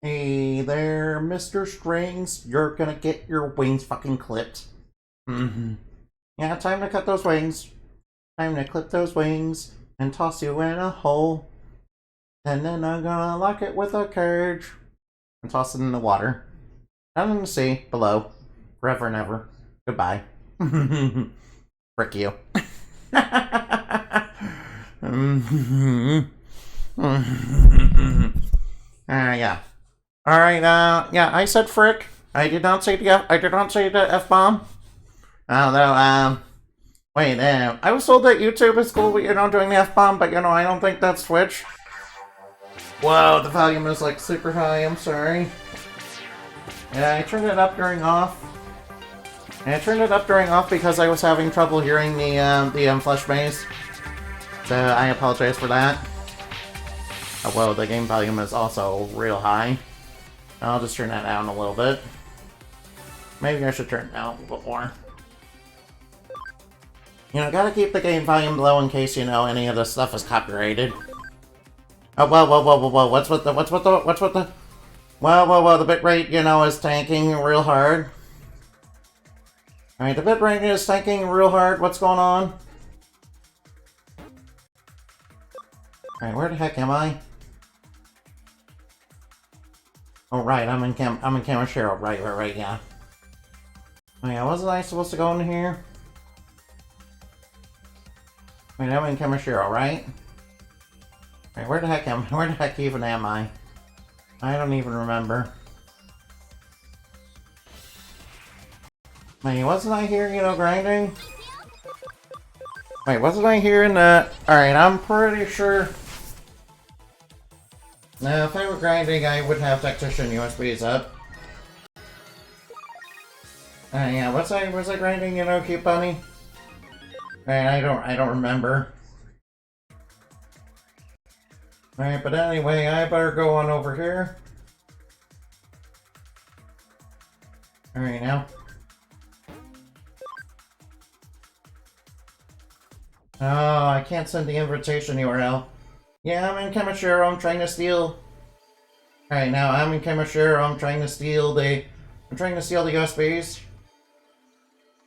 Hey there, Mr. Strings. You're gonna get your wings fucking clipped. Yeah, time to cut those wings. Time to clip those wings and toss you in a hole. And then I'm gonna lock it with a cage and toss it in the water. Down in the sea, below. Forever and ever. Goodbye. Frick you. Yeah. Alright, yeah, I said frick. I did not say the F-bomb. Although, wait, I was told that YouTube is cool with, doing the F-bomb, but, I don't think that's Twitch. Whoa, the volume is, like, super high, I'm sorry. Yeah, I turned it up during off. And I turned it up during off because I was having trouble hearing the flush bass. So, I apologize for that. Oh, whoa, the game volume is also real high. I'll just turn that down a little bit. Maybe I should turn it down a little bit more. Gotta keep the game volume low in case, any of this stuff is copyrighted. Oh, whoa, what's with the, whoa, the bitrate, is tanking real hard. Alright, the bitrate is tanking real hard, what's going on? Alright, where the heck am I? Oh, right, I'm in Camashiro. Right, yeah. Oh, yeah, wasn't I supposed to go in here? Wait, I'm in Camashiro, right? Wait, where the heck even am I? I don't even remember. Wait, wasn't I here, grinding? Wait, wasn't I here in the... Alright, I'm pretty sure... Now, if I were grinding, I would have Tactician USBs up. Yeah, was I grinding, Cute Bunny? I don't remember. Alright, but anyway, I better go on over here. Alright, now. Oh, I can't send the invitation URL. Yeah, I'm in Kamashiro, I'm trying to steal... Alright, now I'm in Kamashiro, I'm trying to steal the USBs.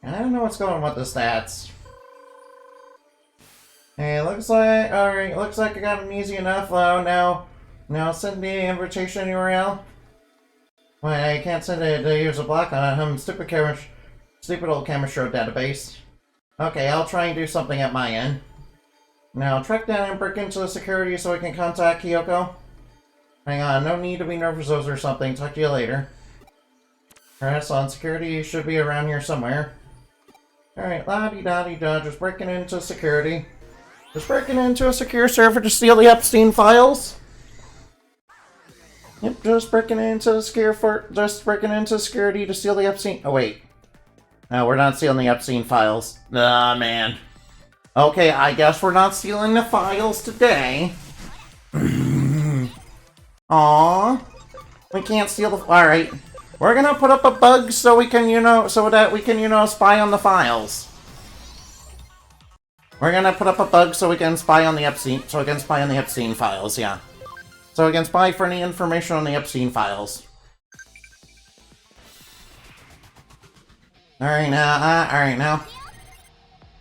And I don't know what's going on with the stats. Hey, looks like... Alright, looks like I got them easy enough. Now send the invitation URL. Wait, I can't send it to use a block on it. Stupid old Kamashiro database. Okay, I'll try and do something at my end. Now, track down and break into the security so I can contact Kyoko. Hang on, no need to be nervous or something. Talk to you later. Alright, so on security, should be around here somewhere. Alright, la-di-da-di-da, just breaking into security. Just breaking into a secure server to steal the EPSTEIN files. Yep, just breaking into security to steal the EPSTEIN... Oh, wait. No, we're not stealing the EPSTEIN files. Ah, man. Okay, I guess we're not stealing the files today. Aww. We can't steal the... Alright. We're gonna put up a bug so we can, so that we can, spy on the files. We're gonna put up a bug so we can spy on the EPSTEIN files, yeah. So we can spy for any information on the EPSTEIN files. Alright, now.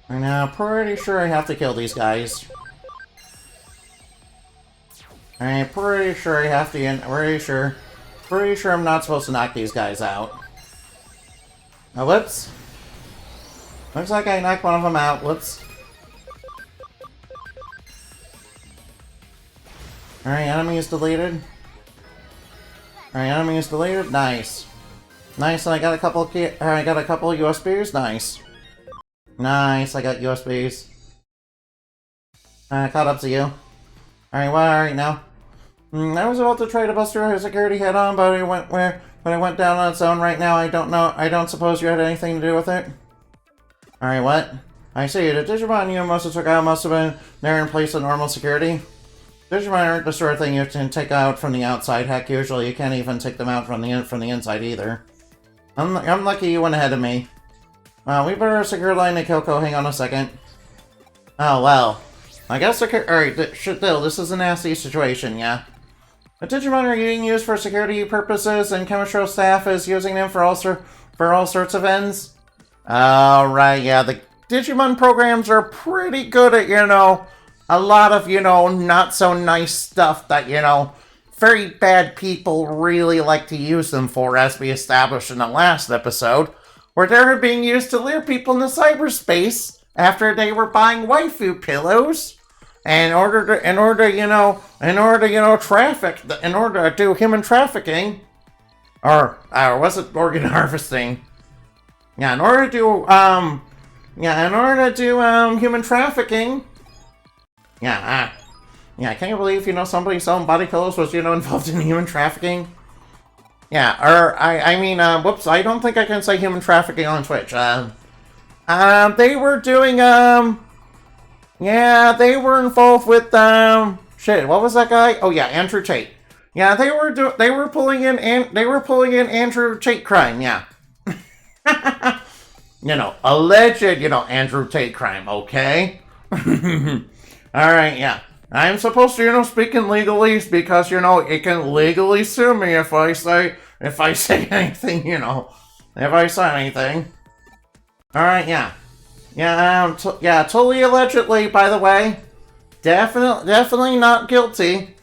Right now, pretty sure I have to kill these guys. I'm pretty sure I have to, pretty sure I'm not supposed to knock these guys out. Oh, whoops. Looks like I knocked one of them out, whoops. Alright, enemy is deleted. Nice. Nice, and I got a couple USBs, nice. Nice, I got USBs. Caught up to you. Alright now. I was about to try to bust through security head on, but it went down on its own right now. I don't suppose you had anything to do with it? Alright, what? I see, the Digimon you must have took out must have been there in place of normal security. Digimon aren't the sort of thing you can take out from the outside. Heck, usually you can't even take them out from the inside either. I'm lucky you went ahead of me. We better secure line to Kyoko. Hang on a second. Oh, well. I guess alright, still, this is a nasty situation, yeah? The Digimon are being used for security purposes, and Chemistro staff is using them for all sorts of ends. Alright, yeah, the Digimon programs are pretty good at, a lot of, not so nice stuff that, very bad people really like to use them for, as we established in the last episode, where they were being used to lure people into cyberspace after they were buying waifu pillows in order to do human trafficking, or was it organ harvesting? Yeah, in order to do human trafficking. Yeah, can you believe, somebody selling body pillows was, involved in human trafficking? Yeah, or, whoops, I don't think I can say human trafficking on Twitch. They were doing, they were involved with, shit, what was that guy? Oh yeah, Andrew Tate. Yeah, they were pulling in Andrew Tate crime, yeah. Alleged, Andrew Tate crime, okay? Alright, yeah. I'm supposed to, speak in legalese because, it can legally sue me if I say anything, if I say anything. Alright, yeah. Yeah, totally allegedly, by the way. Definitely not guilty.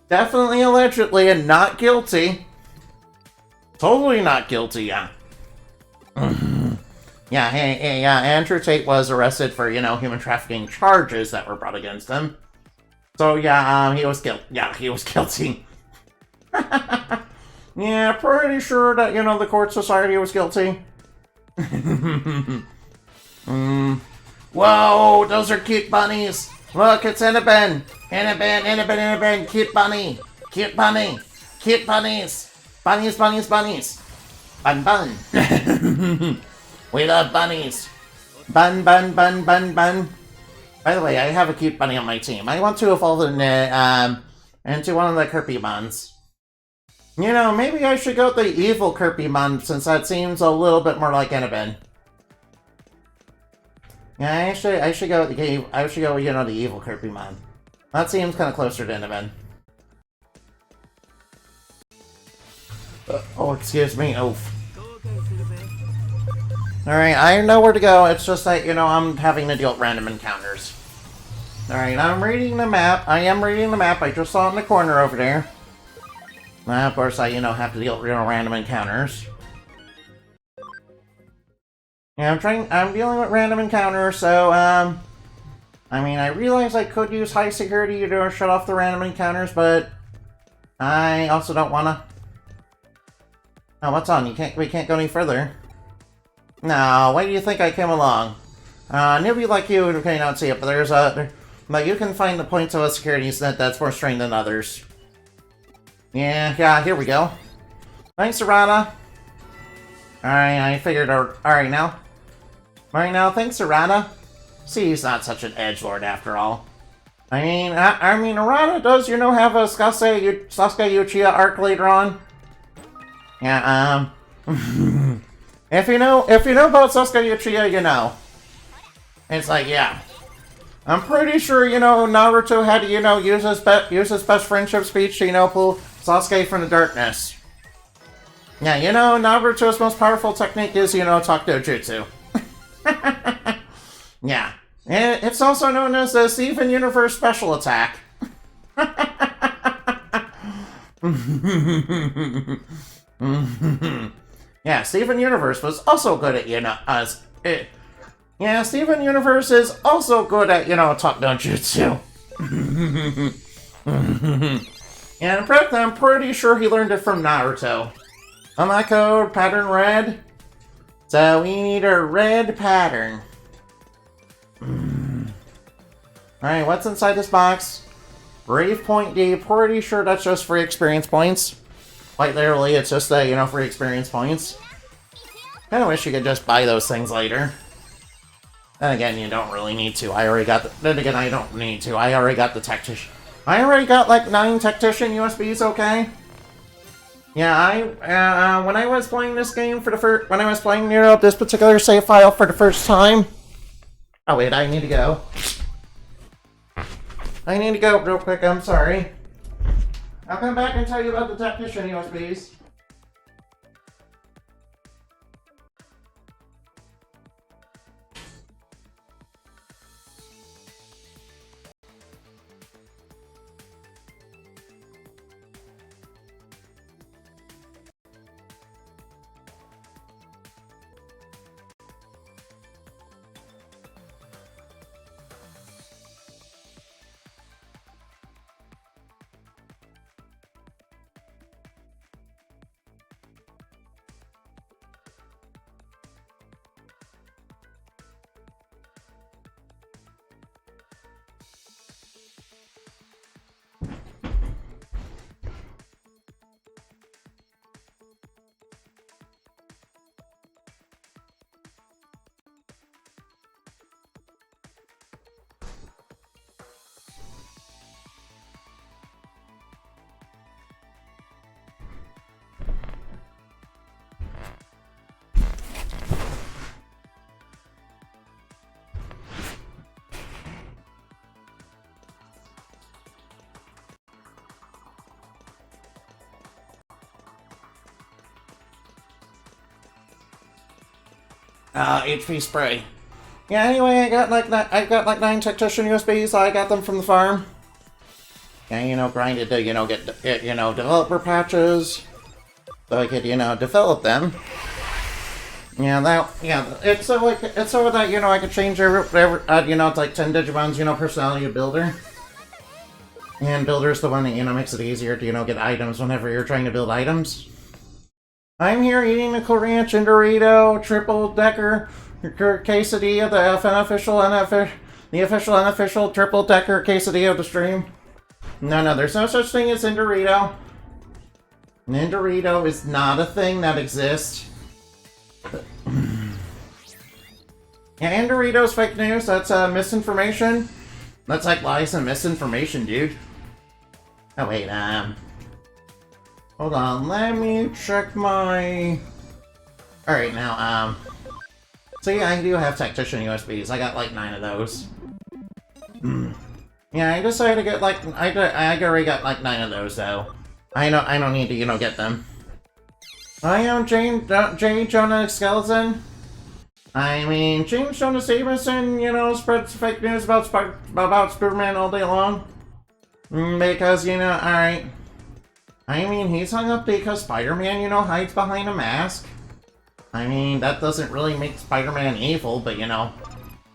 Definitely allegedly and not guilty. Totally not guilty, yeah. Andrew Tate was arrested for, human trafficking charges that were brought against him. So, he was guilty. Yeah, pretty sure that, the court society was guilty. Whoa, those are cute bunnies. Look, it's Annabelle. Annabelle, cute bunny. Cute bunny. Cute bunnies. Bunnies. Bun. We love bunnies. Bun. By the way, I have a cute bunny on my team. I want to evolve into one of the Kirpymons. Maybe I should go with the evil Kirpymon, since that seems a little bit more like Annabelle. Yeah, I should go with the evil Kirpymon. That seems kind of closer to Annabelle. Oh, excuse me. Oof. Alright, I know where to go. It's just that, I'm having to deal with random encounters. Alright, I'm reading the map. I am reading the map. I just saw it in the corner over there. Of course, I, have to deal with random encounters. Yeah, I'm dealing with random encounters, so, I realize I could use high security to shut off the random encounters, but I also don't wanna. Oh, what's on? We can't go any further. No, why do you think I came along? Newbie like you may not see it, but but you can find the points of a security net that's more strained than others. Yeah, here we go. Thanks, Serrata. Alright, I figured out. Alright now, thanks, Serrata. See, he's not such an edgelord after all. Arata does, have a Sasuke Uchiha arc later on. Yeah, if you know about Sasuke Uchiha, you know. It's like, yeah. I'm pretty sure, Naruto had to, use his best friendship speech to, pull Sasuke from the darkness. Yeah, Naruto's most powerful technique is, talk dojutsu. Yeah. It's also known as the Steven Universe Special Attack. Yeah, Steven Universe was also good at, yeah, Steven Universe is also good at, talk dojutsu. And in fact, I'm pretty sure he learned it from Naruto. Unlock code, pattern red. So we need a red pattern. Alright, what's inside this box? Brave Point D, pretty sure that's just free experience points. Quite literally, it's just free experience points. Kinda wish you could just buy those things later. Then again, you don't really need to. I already got I don't need to. I already got the Tactician. I already got like 9 Tactician USBs, okay? Yeah, when I was playing this game when I was playing, this particular save file for the first time. Oh wait, I need to go. I need to go real quick, I'm sorry. I'll come back and tell you about the tactician USBs. HP spray. Yeah, anyway, I got like 9 tactician USBs. I got them from the farm. And, you know, grinded to, you know, get you know, developer patches. So I could, you know, develop them. Yeah, it's so that, you know, I could change every you know, it's like 10 Digimon's, you know, personality of Builder. And Builder's the one that, you know, makes it easier to, you know, get items whenever you're trying to build items. I'm here eating a Korean Dorito triple-decker quesadilla, the official unofficial triple-decker quesadilla of the stream. No, there's no such thing as Indorito. Indorito is not a thing that exists. Yeah, Indorito's fake news. That's misinformation. That's like lies and misinformation, dude. Oh wait, hold on, let me check my... Alright, now, so yeah, I do have tactician USBs. I got like 9 of those. Yeah, I decided to get like... I already got like 9 of those, though. I don't need to, you know, get them. I am J. Jonah Skeleton. I mean, James Jonah Stevenson, you know, spreads fake news about Spider-Man all day long. Because, you know, alright. I mean, he's hung up because Spider-Man, you know, hides behind a mask. I mean, that doesn't really make Spider-Man evil, but, you know...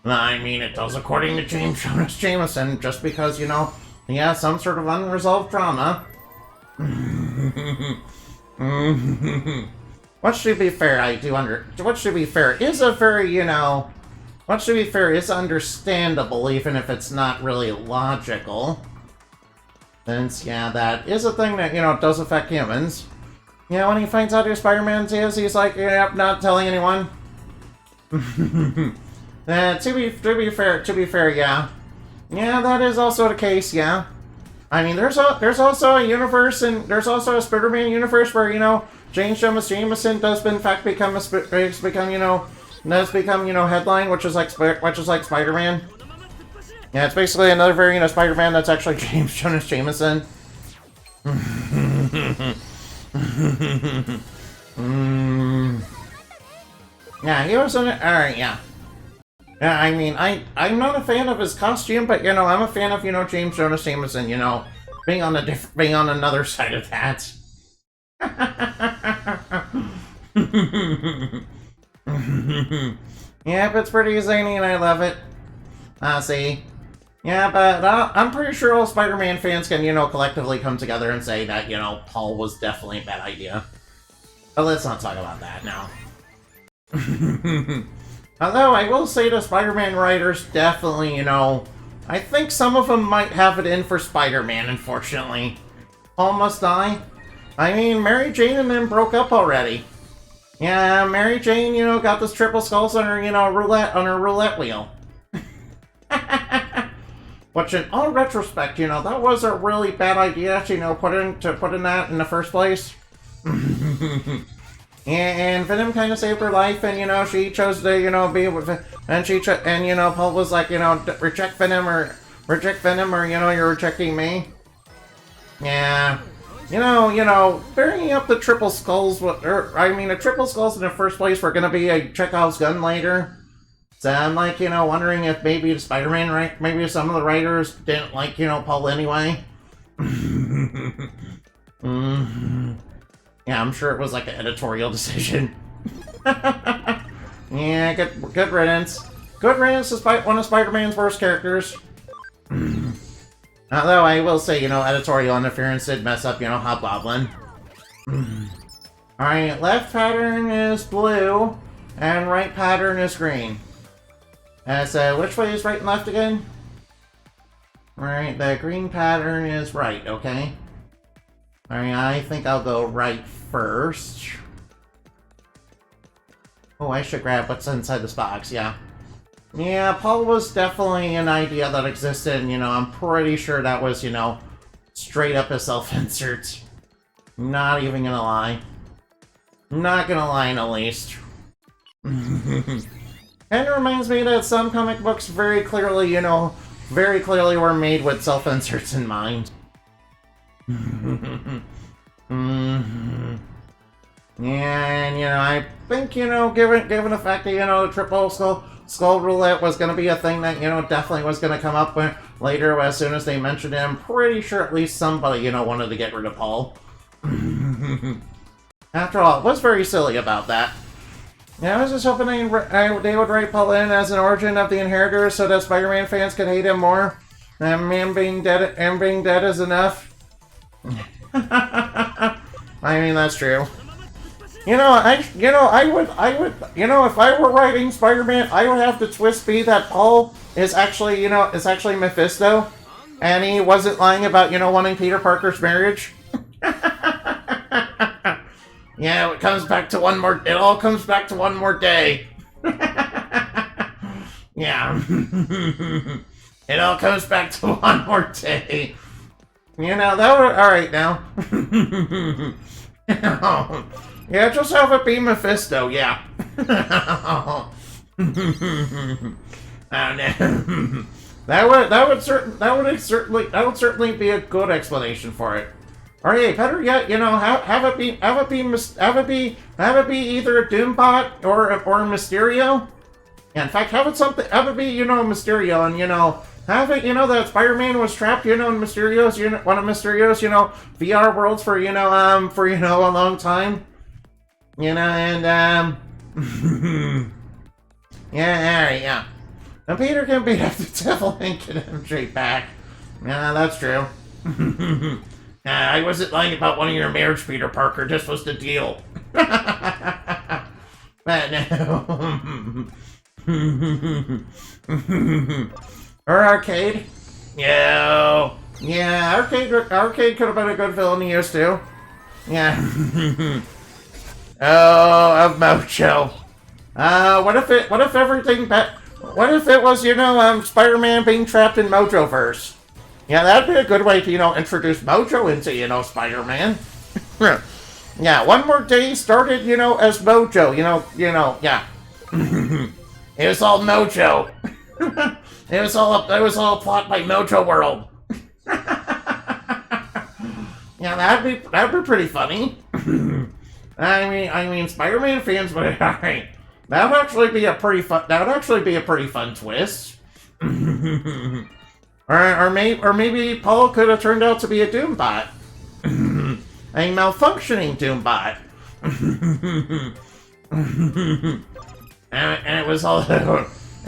I mean, it does according to James Jonas Jameson, just because, you know, he has some sort of unresolved trauma. What should be fair, what should be fair is a very, you know... What should be fair is understandable, even if it's not really logical. Since, yeah, that is a thing that, you know, does affect humans. Yeah, when he finds out who Spider-Man is, he's like, yep, not telling anyone. To be fair, yeah. Yeah, that is also the case, yeah. I mean, there's also a universe, and there's also a Spider-Man universe where, you know, James Thomas Jameson does in fact become, you know, headline, which is like Spider-Man. Yeah, it's basically another variant of Spider-Man that's actually James Jonas Jameson. Yeah, he was in it. Alright, yeah. Yeah, I mean, I'm not a fan of his costume, but, you know, I'm a fan of, you know, James Jonas Jameson, you know, being on another side of that. Yep, it's pretty zany and I love it. See. Yeah, but I'm pretty sure all Spider-Man fans can, you know, collectively come together and say that, you know, Paul was definitely a bad idea. But let's not talk about that now. Although, I will say the Spider-Man writers definitely, you know, I think some of them might have it in for Spider-Man, unfortunately. Paul must die. I mean, Mary Jane and them broke up already. Yeah, Mary Jane, you know, got this triple skulls on her, you know, roulette wheel. Which, in all retrospect, you know, that was a really bad idea to, you know, put in that in the first place. And Venom kind of saved her life, and, you know, she chose to, you know, be with, and you know, Paul was like, you know, reject Venom, or, you know, you're rejecting me. Yeah. bringing up the triple skulls, the triple skulls in the first place were gonna be a Chekhov's gun later. So I'm like, wondering if maybe Spider-Man, right? Maybe some of the writers didn't like, Paul anyway. Yeah, I'm sure it was like an editorial decision. Yeah, good riddance. Good riddance despite one of Spider-Man's worst characters. Although I will say, editorial interference did mess up, Hobgoblin. Alright, left pattern is blue, and right pattern is green. So which way is right and left again? Alright, the green pattern is right, okay. Alright, I think I'll go right first. Oh, I should grab what's inside this box, yeah. Yeah, Paul was definitely an idea that existed, and, I'm pretty sure that was, straight up a self-insert. Not even gonna lie. Not gonna lie in the least. And it reminds me that some comic books very clearly, were made with self-inserts in mind. Yeah, and, I think, given the fact that, triple skull roulette was going to be a thing that, definitely was going to come up later as soon as they mentioned it, I'm pretty sure at least somebody, wanted to get rid of Paul. After all, it was very silly about that. Yeah, I was just hoping they would write Paul in as an origin of the Inheritors so that Spider-Man fans could hate him more. And him being dead is enough. I mean, that's true. If I were writing Spider-Man, I would have the twist be that Paul is actually, Mephisto, and he wasn't lying about, wanting Peter Parker's marriage. Yeah, it all comes back to one more day. Yeah. It all comes back to one more day. That would, alright now. Yeah, just have it be Mephisto, yeah. Oh no. That would certainly be a good explanation for it. Or yeah, better yet, have it be either a Doombot or Mysterio. Yeah, in fact, have it be, Mysterio, and have it, that Spider-Man was trapped, in Mysterio's, one of Mysterio's, VR worlds for, a long time. And, yeah, alright, yeah. Now Peter can beat up the devil and get him straight back. Yeah, that's true. I wasn't lying about wanting your marriage, Peter Parker, just was the deal. But no. Or Arcade? Yeah, Arcade could have been a good villain to use too. Yeah. Oh, of Mojo. What if it was, Spider-Man being trapped in Mojoverse? Yeah, that'd be a good way to, introduce Mojo into, Spider-Man. Yeah, one more day started, as Mojo, yeah. It was all Mojo. It was all a plot by Mojo World. Yeah, that'd be pretty funny. I mean, Spider-Man fans would. Alright, that would actually be a pretty fun twist. or maybe Paul could have turned out to be a Doombot, a malfunctioning Doombot. And it was all.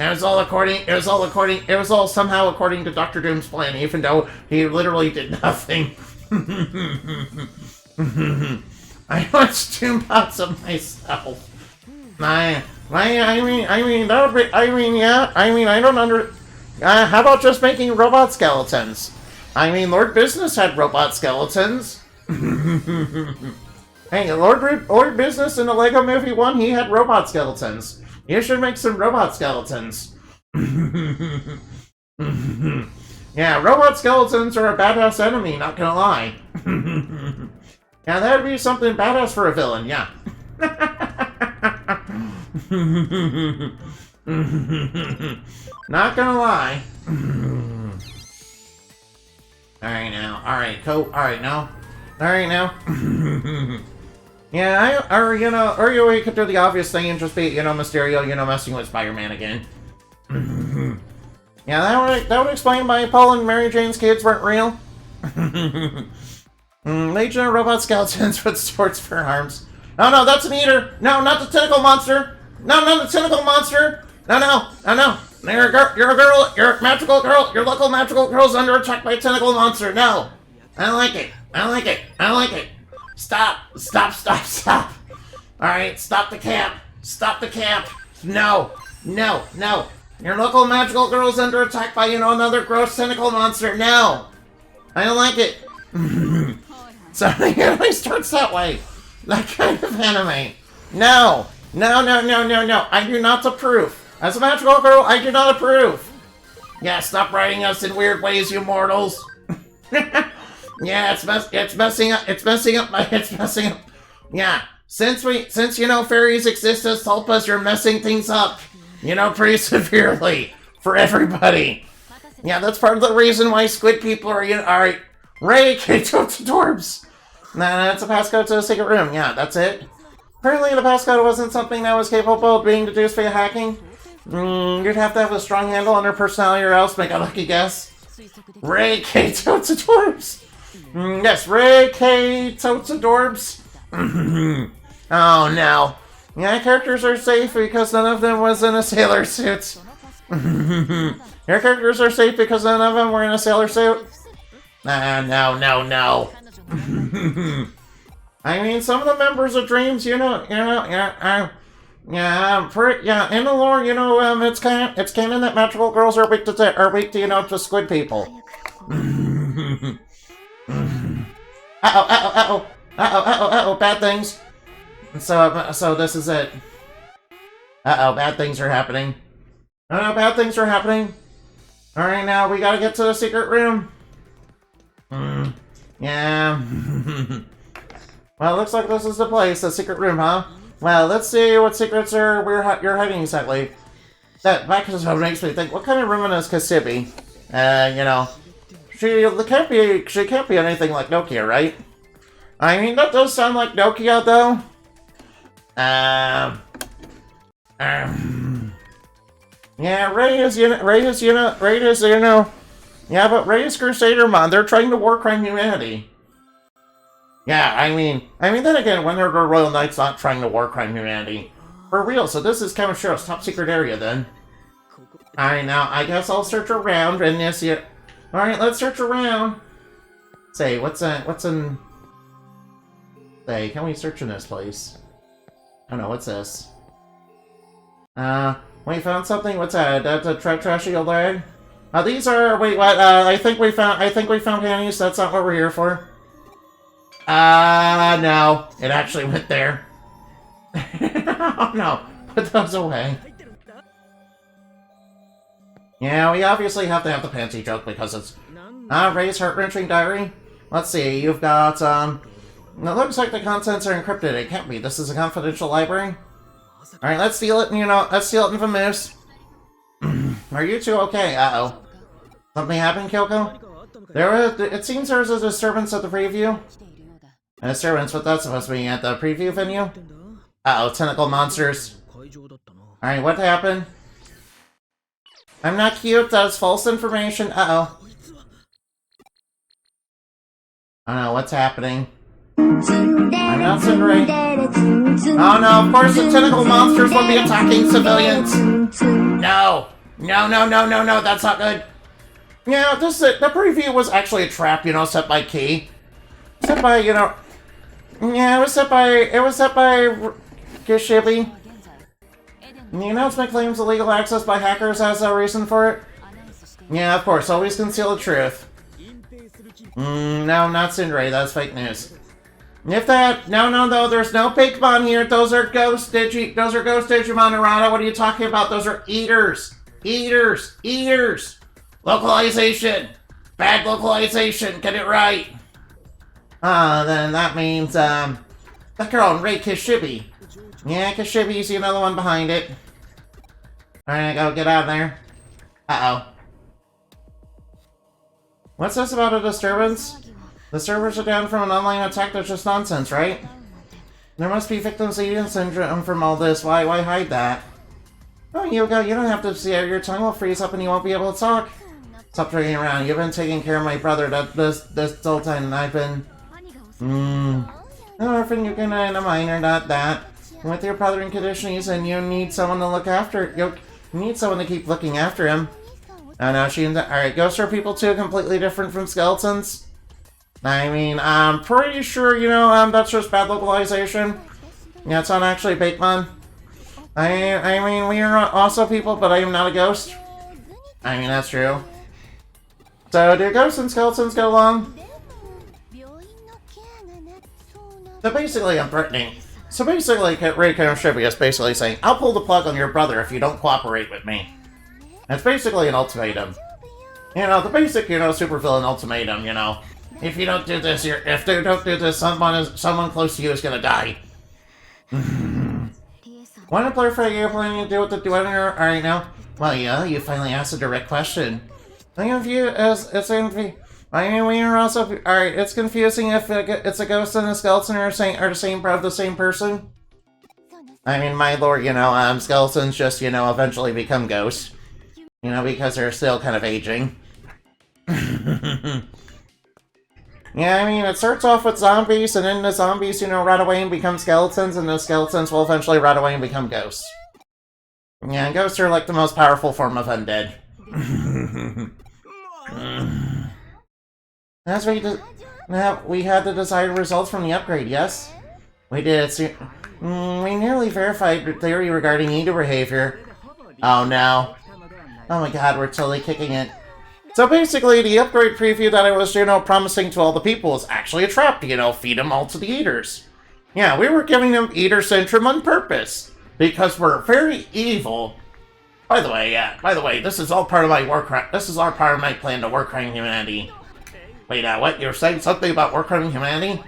It was all somehow according to Dr. Doom's plan, even though he literally did nothing. I want Doombots of myself. I don't how about just making robot skeletons? I mean, Lord Business had robot skeletons. Hey, Lord Business in the Lego Movie 1, he had robot skeletons. You should make some robot skeletons. Yeah, robot skeletons are a badass enemy, not gonna lie. Yeah, that'd be something badass for a villain, yeah. Not gonna lie. Alright now, alright, now. Alright now. Yeah, or you could do the obvious thing and just be, Mysterio, messing with Spider-Man again. Yeah, that would explain why Paul and Mary Jane's kids weren't real. Legion of Robot Skeletons with swords for arms. Oh no, that's an eater! No, not the tentacle monster! No, not the tentacle monster! No. You're a girl, you're a magical girl, your local magical girl's under attack by a tentacle monster. No! I don't like it. Stop. Alright, stop the camp. No. Your local magical girl's under attack by, another gross tentacle monster. No! I don't like it. So the anime starts that way. That kind of anime. No. I do not approve. As a magical girl, I do not approve. Yeah, stop writing us in weird ways, you mortals. Yeah, it's messing up. Yeah, since fairies exist as tulpas, you're messing things up. Pretty severely for everybody. Yeah, that's part of the reason why squid people are Ray, K-Totorbs. Nah, that's a passcode to the secret room. Yeah, that's it. Apparently the passcode wasn't something that was capable of being deduced via hacking. You'd have to have a strong handle on her personality or else make a lucky guess. Ray, K-Totorbs. Yes, Ray, K-Totorbs. Oh no. Yeah, characters are safe because none of them was in a sailor suit. Your characters are safe because none of them were in a sailor suit. No. I mean, some of the members of Dreams, in the lore, it's canon that magical girls are weak to squid people. Bad things. So this is it. Bad things are happening. Bad things are happening. Alright, now we gotta get to the secret room. Yeah. Well, it looks like this is the place, the secret room, huh? Well, let's see what secrets you're hiding exactly. That microphone makes me think, what kind of woman is Kasibi? She can't be anything like Nokia, right? I mean, that does sound like Nokia, though. Yeah, Ray is, yeah, but Ray is Crusadermon. They're trying to war crime humanity. Yeah, I mean, then again, Wonder Girl Royal Knight's not trying to war crime humanity. For real, so this is Kamashiro's top secret area, then. Alright, now, I guess I'll search around, and yes, yeah. Alright, let's search around. Say, what's in... Say, can we search in this place? Oh no, what's this? We found something, what's that? That's a trashy old lag? These are, wait, what? I think we found panties, that's not what we're here for. No. It actually went there. Oh no, put those away. Yeah, we obviously have to have the panty joke because it's... Ray's heart-wrenching diary? Let's see, you've got, it looks like the contents are encrypted. It can't be. This is a confidential library. Alright, let's steal it, let's steal it in Vamoose. Are you two okay? Uh-oh. Something happened, Kyoko? It seems there was a disturbance at the preview. A disturbance? What that's supposed to be at the preview venue? Uh-oh, tentacle monsters. Alright, what happened? I'm not cute, that's false information. Uh-oh. I don't know, what's happening? I'm not Cinderay. Oh no, of course the tentacle monsters will be attacking civilians! No, that's not good. Yeah, the preview was actually a trap, set by Key. Set by, yeah, it was set by Gishibi. The announcement claims illegal access by hackers as a reason for it. Yeah, of course, always conceal the truth. No, not Cinderay, that's fake news. No, there's no Pokemon here. Those are ghost Digimon, Narada. What are you talking about? Those are eaters. Localization. Bad localization. Get it right. Then that means, that girl in Ray Kishibi. Yeah, Kishibi's the other one behind it. Alright, go get out of there. Uh-oh. What's this about a disturbance? The servers are down from an online attack. That's just nonsense, right? There must be victim bleeding syndrome from all this. Why hide that? Oh, Yoga, you don't have to see it. Your tongue will freeze up and you won't be able to talk. Stop dragging around. You've been taking care of my brother this whole time, and I've been... an orphan, you can and a minor, not that. And with your brother in condition, and you need someone to look after... You need someone to keep looking after him. Oh, no, alright, ghosts are people too, completely different from skeletons. I mean, I'm pretty sure, you know, that's just bad localization. Yeah, it's not actually Bakeman. I mean, we are also people, but I am not a ghost. I mean, that's true. So, do ghosts and skeletons get along? So basically, I'm threatening. So basically, Reiko Shibuya is basically saying, I'll pull the plug on your brother if you don't cooperate with me. It's basically an ultimatum. You know, the basic, you know, supervillain ultimatum, you know. If you don't do this, if they don't do this, someone close to you is gonna die. Want to play for you planning to do with the duetter? Alright now. Well, yeah, you finally asked a direct question. I mean, we are also... Alright, it's confusing if it's a ghost and a skeleton are the same person. I mean, my lord, you know, skeletons just, you know, eventually become ghosts. You know, because they're still kind of aging. Yeah, I mean, it starts off with zombies, and then the zombies, you know, rot away and become skeletons, and the skeletons will eventually rot away and become ghosts. Yeah, ghosts are like the most powerful form of undead. As we had the desired results from the upgrade, yes? We did. We nearly verified the theory regarding Edo behavior. Oh no. Oh my god, we're totally kicking it. So basically, the upgrade preview that I was, you know, promising to all the people is actually a trap to, you know, feed them all to the Eaters. Yeah, we were giving them Eater Syndrome on purpose. Because we're very evil. By the way, this is all part of my this is all part of my plan to war crime humanity. Wait, what? You're saying something about war crime humanity?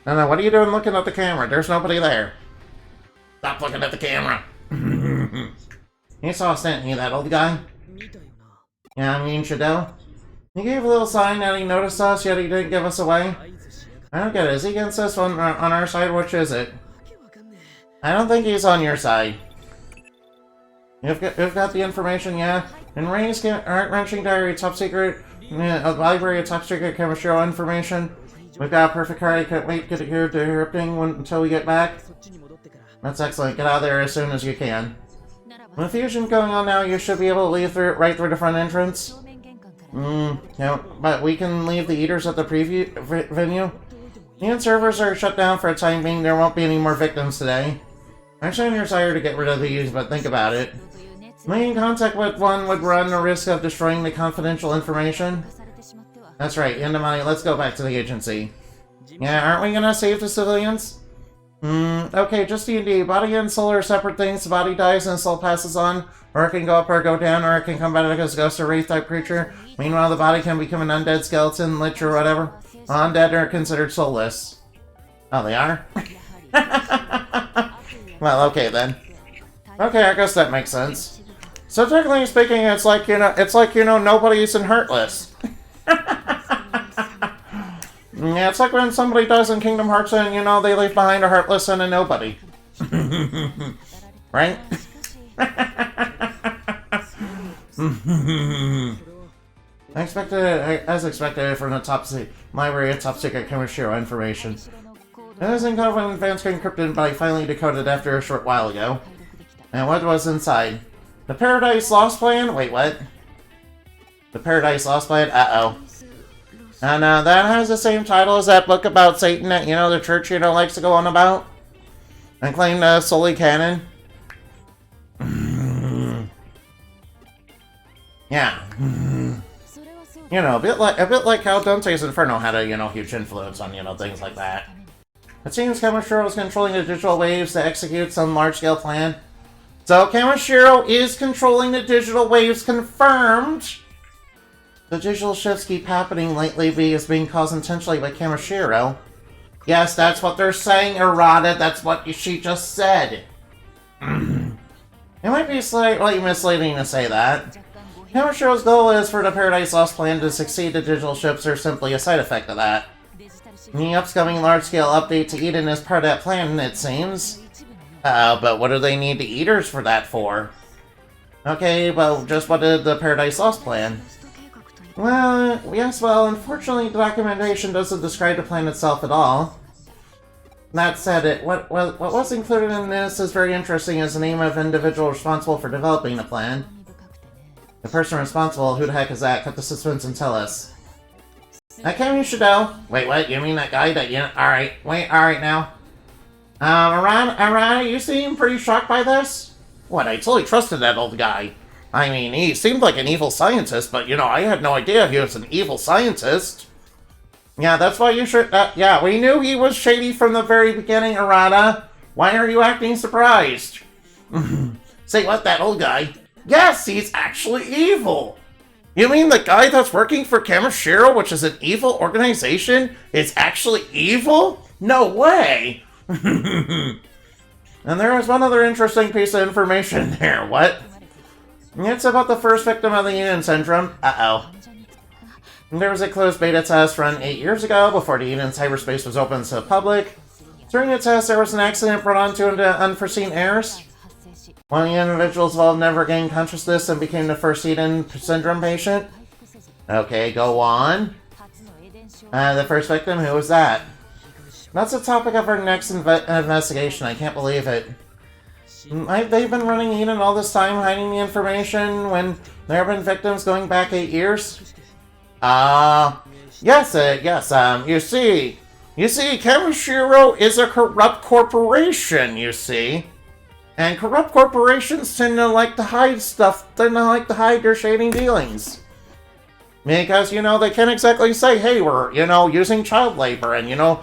No, what are you doing looking at the camera? There's nobody there. Stop looking at the camera. You saw us, didn't you, that old guy? Yeah, I mean, Shadow. He gave a little sign that he noticed us, yet he didn't give us away. I don't get it. Is he against us on our side? Which is it? I don't think he's on your side. You've got the information, yeah? In Ray's heart-wrenching diary, top secret, a library of top secret chemistry information. We've got a perfect card. I can't wait to get here to erupting until we get back. That's excellent. Get out of there as soon as you can. With fusion going on now, you should be able to leave right through the front entrance. Yeah, but we can leave the Eaters at the preview venue. The servers are shut down for a time being. There won't be any more victims today. I understand your desire to get rid of these, but think about it. Making contact with one would run the risk of destroying the confidential information. That's right, Yandamani, let's go back to the agency. Yeah, aren't we gonna save the civilians? Okay, just D&D. Body and soul are separate things. The body dies and the soul passes on. Or it can go up or go down, or it can come back as a ghost or wraith-type creature. Meanwhile, the body can become an undead skeleton, lich, or whatever. Undead are considered soulless. Oh, they are? Well, okay then. Okay, I guess that makes sense. So technically speaking, it's like, you know, nobody's in Heartless. Yeah, it's like when somebody dies in Kingdom Hearts and, you know, they leave behind a Heartless and a nobody. Right? As expected from the top library of top secret chemistry information. It is encoded in advanced encrypted, but I finally decoded after a short while ago. And what was inside? The Paradise Lost Plan? Wait, what? The Paradise Lost Plan? Uh-oh. And that has the same title as that book about Satan that, you know, the church, you know, likes to go on about. And claim solely canon. Yeah. You know, a bit like how Dante's Inferno had a, you know, huge influence on, you know, things like that. It seems Kamishiro is controlling the digital waves to execute some large-scale plan. So Kamishiro is controlling the digital waves, confirmed! The digital shifts keep happening lately because being caused intentionally by Kamishiro. Yes, that's what they're saying, Errata. That's what she just said. It might be slightly misleading to say that. Kamashiro's goal is for the Paradise Lost plan to succeed. The digital ships are simply a side effect of that. The upcoming large-scale update to Eden is part of that plan, it seems. But what do they need the Eaters for that for? Okay, but just what did the Paradise Lost plan? Well, yes, well, unfortunately the documentation doesn't describe the plan itself at all. That said, what was included in this is very interesting as the name of individual responsible for developing the plan. The person responsible, who the heck is that? Cut the suspense and tell us. Akemi Shido. Wait, what? You mean that guy that you... Alright, wait, alright now. Arana, you seem pretty shocked by this? What, I totally trusted that old guy. I mean, he seemed like an evil scientist, but, you know, I had no idea he was an evil scientist. Yeah, that's why you should... yeah, we knew he was shady from the very beginning, Arana. Why are you acting surprised? Say what, that old guy? Yes, he's actually evil! You mean the guy that's working for Kamashiro, which is an evil organization, is actually evil? No way! And there is one other interesting piece of information there. What? It's about the first victim of the Eden Syndrome. Uh-oh. There was a closed beta test run 8 years ago, before the Eden cyberspace was open to the public. During the test, there was an accident brought on due to unforeseen errors. One of the individuals involved never gained consciousness and became the first Eden Syndrome patient. Okay, go on. The first victim, who was that? That's the topic of our next investigation. I can't believe it. They've been running Eden all this time, hiding the information when there have been victims going back 8 years? Yes, you see, Kamashiro is a corrupt corporation, you see. And corrupt corporations tend to like to hide stuff, their shady dealings. Because, you know, they can't exactly say, hey, we're, you know, using child labor and, you know,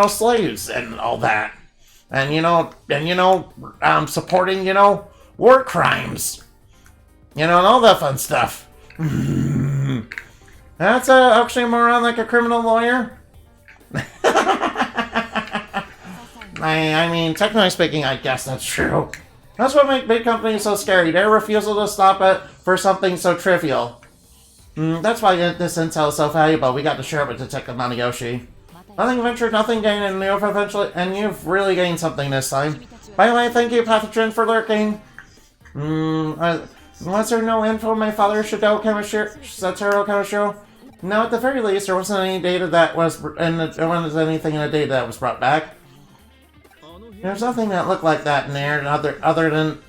slaves and all that. And, supporting, war crimes. And all that fun stuff. That's actually more on like a criminal lawyer. I mean, technically speaking, I guess that's true. That's what makes big companies so scary. Their refusal to stop it for something so trivial. That's why this intel is so valuable. We got to share it with Detective Maniyoshi. Nothing ventured, nothing gained, and you've really gained something this time. By the way, thank you, Pathogen, for lurking. Was there no info on my father, Satoru Kamashiro? No, at the very least, there wasn't any data that was, there wasn't anything in the data that was brought back. There's nothing that looked like that in there, other than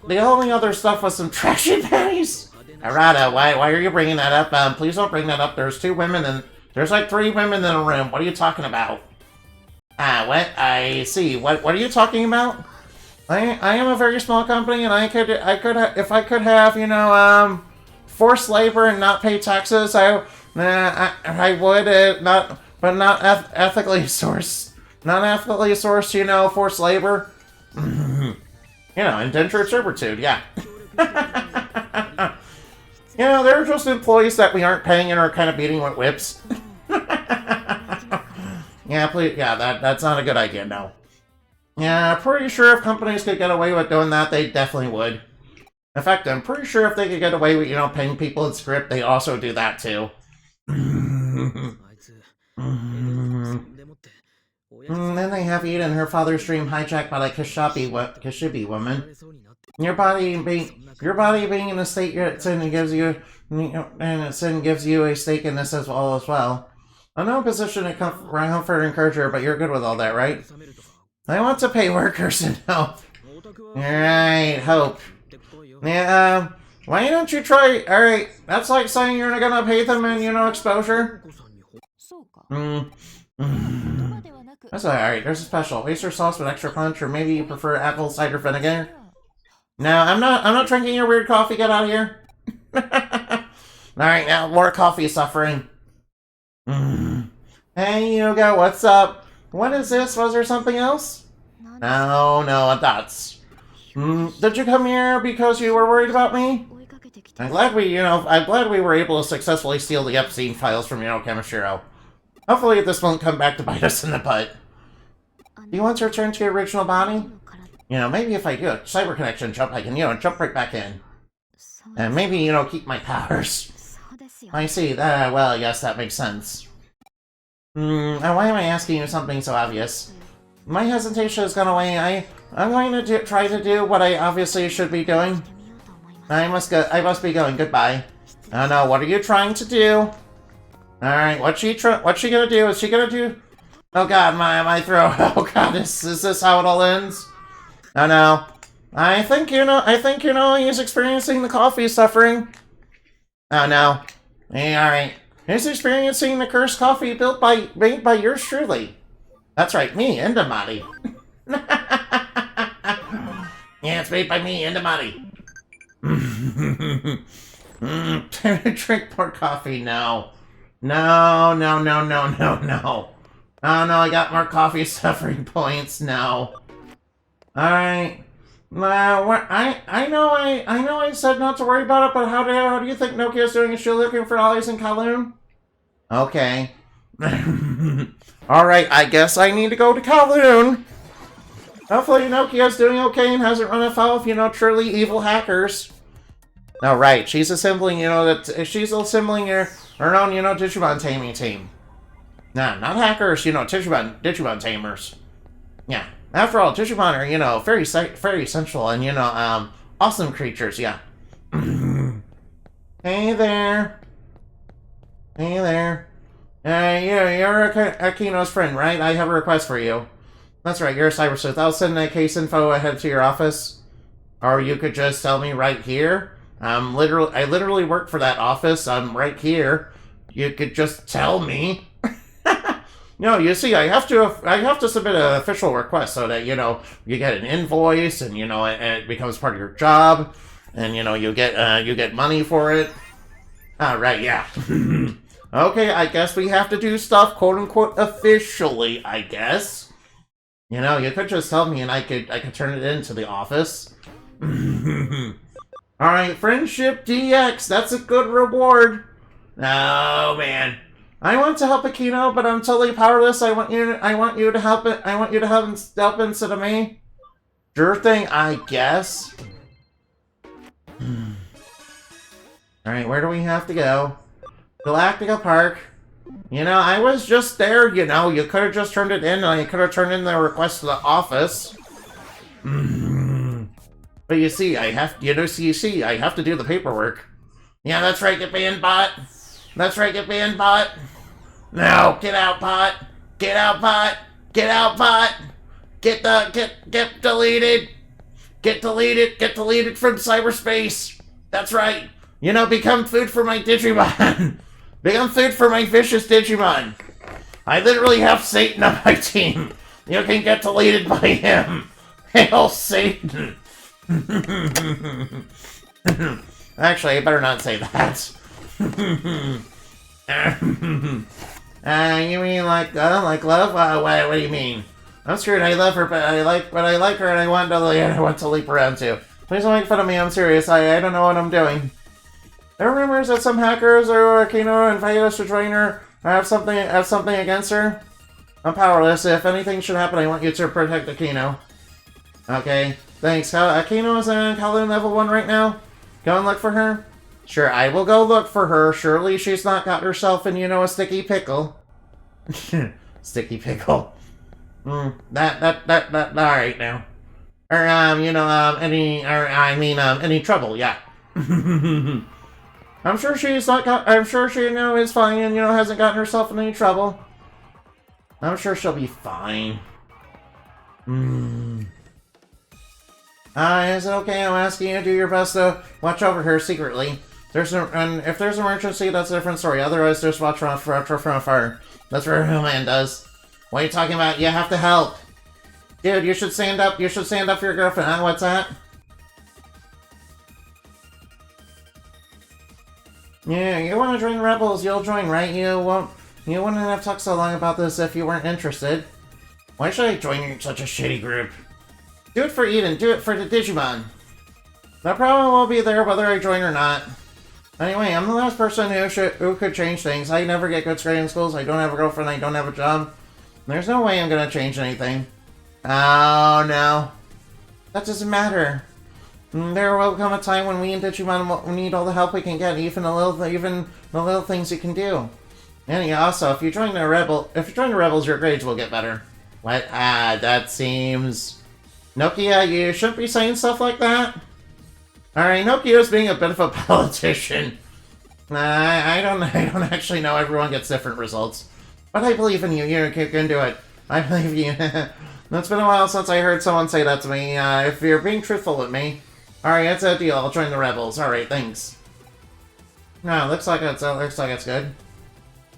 the only other stuff was some trashy pennies. Arata, why are you bringing that up? Please don't bring that up. There's 2 women and there's like 3 women in a room. What are you talking about? What? I see. What are you talking about? I am a very small company, and I could if I could have forced labor and not pay taxes, I would not ethically sourced. Non-ethically sourced, forced labor. Indentured servitude, yeah. They're just employees that we aren't paying and are kind of beating with whips. Yeah, please, yeah, that's not a good idea, no. Yeah, pretty sure if companies could get away with doing that, they definitely would. In fact, I'm pretty sure if they could get away with, paying people in script, they also do that too. Then they have Eden, her father's dream hijacked by a Kishibe woman. Your body being in a state it's in gives you, gives you a stake in this as well. I'm not in a position to comfort and encourage her, but you're good with all that, right? I want to pay workers and help. Alright, hope. Yeah, why don't you try? Alright, that's like saying you're not gonna pay them in, exposure. That's alright, there's a special. Oyster sauce with extra punch, or maybe you prefer apple cider vinegar? No, I'm not drinking your weird coffee, get out of here. Alright, now more coffee suffering. Hey, Yuga, what's up? What is this? Was there something else? No, that's... did you come here because you were worried about me? I'm glad we were able to successfully steal the EPSTEIN files from Kamashiro. Hopefully this won't come back to bite us in the butt. Do you want to return to your original body? You know, maybe if I do a cyber connection jump, I can, you know, jump right back in. And maybe, you know, keep my powers. I see. Well, yes, that makes sense. And why am I asking you something so obvious? My hesitation has gone away. I'm going to try to do what I obviously should be doing. I must be going. Goodbye. Oh no, what are you trying to do? Alright, what's she gonna do? Is she gonna do... Oh god, my throat. Oh god, is this how it all ends? Oh no. I think you know he's experiencing the coffee suffering. Oh no. Hey, alright. He's experiencing the cursed coffee made by yours truly. That's right, me, Endamati. Yeah, it's made by me, Endamati. Drink more coffee, no. No. Oh no, I got more coffee suffering points, no. Alright. I know I said not to worry about it, but how do you think Nokia's doing? Is she looking for allies in Kowloon? Okay. Alright, I guess I need to go to Kowloon. Hopefully Nokia's doing okay and hasn't run afoul of, you know, truly evil hackers. Oh, right, she's assembling, you know, her own, you know, Digimon taming team. Nah, not hackers, you know, Digimon tamers. Yeah. After all, Digimon are, you know, very essential and, you know, awesome creatures, yeah. Hey there. Hey there. You're Akino's friend, right? I have a request for you. That's right, you're a cyber sleuth. I'll send that case info ahead to your office. Or you could just tell me right here. I literally work for that office. I'm right here. You could just tell me. No, you see, I have to submit an official request so that, you know, you get an invoice and, you know, it becomes part of your job, and, you know, you get money for it. Right, yeah. Okay, I guess we have to do stuff, quote unquote, officially, I guess. You know, you could just tell me and I could turn it into the office. Alright, Friendship DX, that's a good reward. Oh man. I want to help Akino, but I'm totally powerless. I want you to help it. I want you to help instead of me. Sure thing, I guess. Alright, where do we have to go? Galactica Park. You know, I was just there, you know. You could have just turned it in, and you could have turned in the request to the office. But you see, I have to do the paperwork. Yeah, that's right, get banned, bot. That's right, get banned, bot. No, get out, bot. Get out, bot. Get out, bot. Get deleted. Get deleted from cyberspace. That's right. You know, become food for my Digimon. Become food for my vicious Digimon. I literally have Satan on my team. You can get deleted by him. Hail Satan. Actually, I better not say that. You mean like love? What do you mean? I'm screwed. I love her, but I like her, and I want to leap around too. Please don't make fun of me. I'm serious. I don't know what I'm doing. There are rumors that some hackers or Akino invite us to join her. I have something against her. I'm powerless. If anything should happen, I want you to protect Akino. Okay. Thanks. Akino is in Kowloon level 1 right now. Go and look for her. Sure, I will go look for her. Surely she's not got herself in, you know, a sticky pickle. Sticky pickle. That, alright now. Or, any trouble, yeah. I'm sure she, you know, is fine and, you know, hasn't gotten herself in any trouble. I'm sure she'll be fine. Is it okay? I'm asking you to do your best to watch over her secretly. And if there's an emergency, that's a different story. Otherwise, just watch from afar. That's what a man does. What are you talking about? You have to help. Dude, you should stand up. You should stand up for your girlfriend. Huh? What's that? Yeah, you want to join Rebels, you'll join, right? You wouldn't have talked so long about this if you weren't interested. Why should I join such a shitty group? Do it for Eden, do it for the Digimon. That problem will be there whether I join or not. Anyway, I'm the last person who could change things. I never get good grades in schools, I don't have a girlfriend, I don't have a job. There's no way I'm gonna change anything. Oh no. That doesn't matter. There will come a time when we in Digimon will need all the help we can get, even the little things you can do. And also, if you join the rebels, your grades will get better. What? That seems... Nokia, you shouldn't be saying stuff like that. Alright, Nokia's being a bit of a politician. I don't actually know. Everyone gets different results. But I believe in you. You can do it. I believe you. It's been a while since I heard someone say that to me. If you're being truthful with me. Alright, that's a deal. I'll join the rebels. Alright, thanks. No, looks like it's good.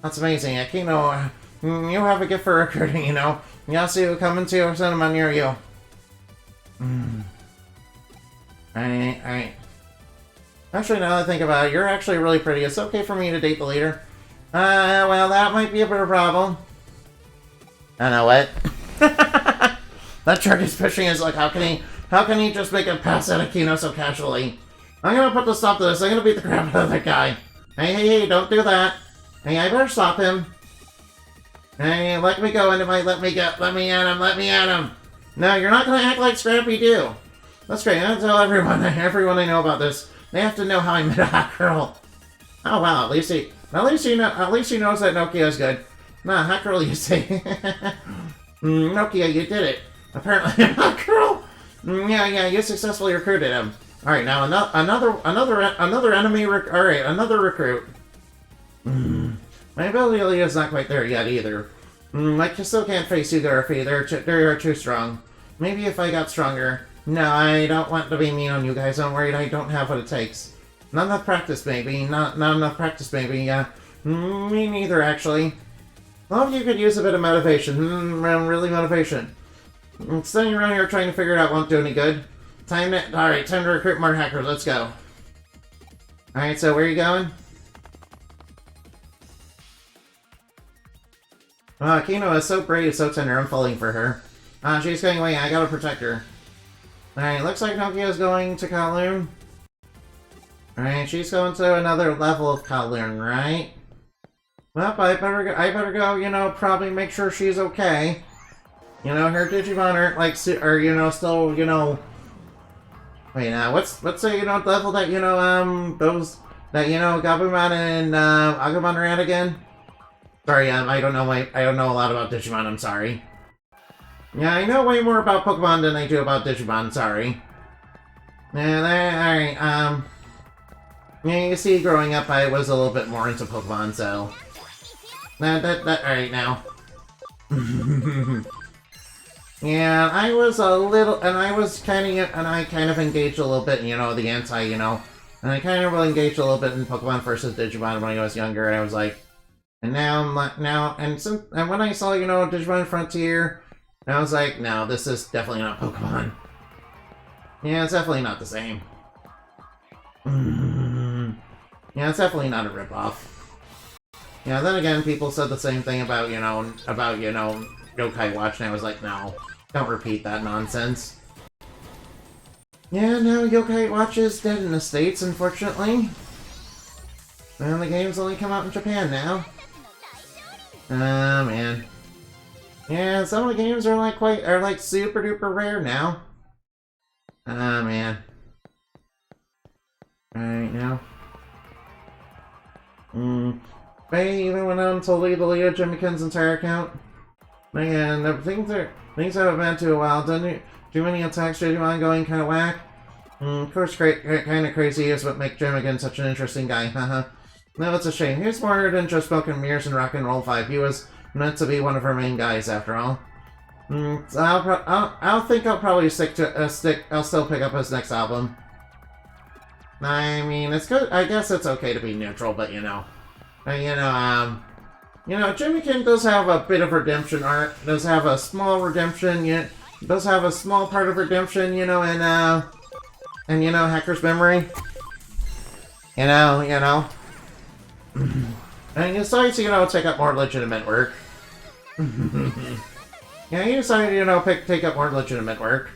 That's amazing. Akino, you have a gift for recruiting, you know. Yasu, come into a cinema near you. Alright. Actually, now that I think about it, you're actually really pretty. It's okay for me to date the leader. Well, that might be a bit of a problem. I know what? That jerk is pushing is like, how can he just make a pass at Akino so casually? I'm gonna put the stop to this. I'm gonna beat the crap out of that guy. Hey, don't do that. Hey, I better stop him. Hey, let me go, and it might let me at him. No, you're not gonna act like Scrappy Doo. That's great. I'm gonna tell everyone I know about this. They have to know how I met a hot girl. Oh wow, at least he knows that Nokia is good. Nah, hot girl, you say. Nokia, you did it. Apparently, a hot girl. Yeah, you successfully recruited him. All right, now another enemy. Another recruit. My ability is not quite there yet either. I still can't face you, Dorothy. They're too strong. Maybe if I got stronger. No, I don't want to be mean on you guys. I'm worried I don't have what it takes. Not enough practice, maybe. Not enough practice, maybe. Me neither, actually. Well, you could use a bit of motivation. Really motivation. Standing around here trying to figure it out won't do any good. Alright, time to recruit more hackers. Let's go. Alright, so where are you going? Kino is so brave, so tender. I'm falling for her. She's going away. I gotta protect her. Alright, looks like Nokia's going to Kowloon. Alright, she's going to another level of Kowloon, right? Well, I better go, you know, probably make sure she's okay. You know, her Digimon aren't like, still, you know... Wait, what's the, you know, level that, you know, those, that, you know, Gabumon and, Agumon are at again? Sorry, I don't know a lot about Digimon, I'm sorry. Yeah, I know way more about Pokemon than I do about Digimon, sorry. And, alright, yeah, you see, growing up, I was a little bit more into Pokemon, so... alright, now. Yeah, I was a little, and I kind of engaged a little bit, you know, the anti, you know, and I kind of really engaged a little bit in Pokemon versus Digimon when I was younger, and I was like, and and when I saw, you know, Digimon Frontier, I was like, no, this is definitely not Pokemon. Yeah, it's definitely not the same. Yeah, it's definitely not a ripoff. Yeah, then again, people said the same thing about, you know, Yokai Watch, and I was like, no, don't repeat that nonsense. Yeah, no, Yokai Watch is dead in the States, unfortunately. And the game's only come out in Japan now. Man. Yeah, some of the games are like super duper rare now. Man. Alright, now. Faye even went on to delete Jimmykin's entire account. Man, the things haven't been to a while. Too many attacks, Digimon going kind of whack. Of course, kind of crazy is what makes Jimmikin such an interesting guy, haha. No, it's a shame. He's more than just Smoke and Mirrors and Rock and Roll 5. He was meant to be one of her main guys, after all. So I'll probably I'll still pick up his next album. I mean, it's good. I guess it's okay to be neutral, but you know, Jimmykin does have a bit of redemption arc. Does have a small redemption. Does have a small part of redemption. You know, and Hacker's Memory. You know. And he decided to, take up more legitimate work. Yeah, he decided to, take up more legitimate work.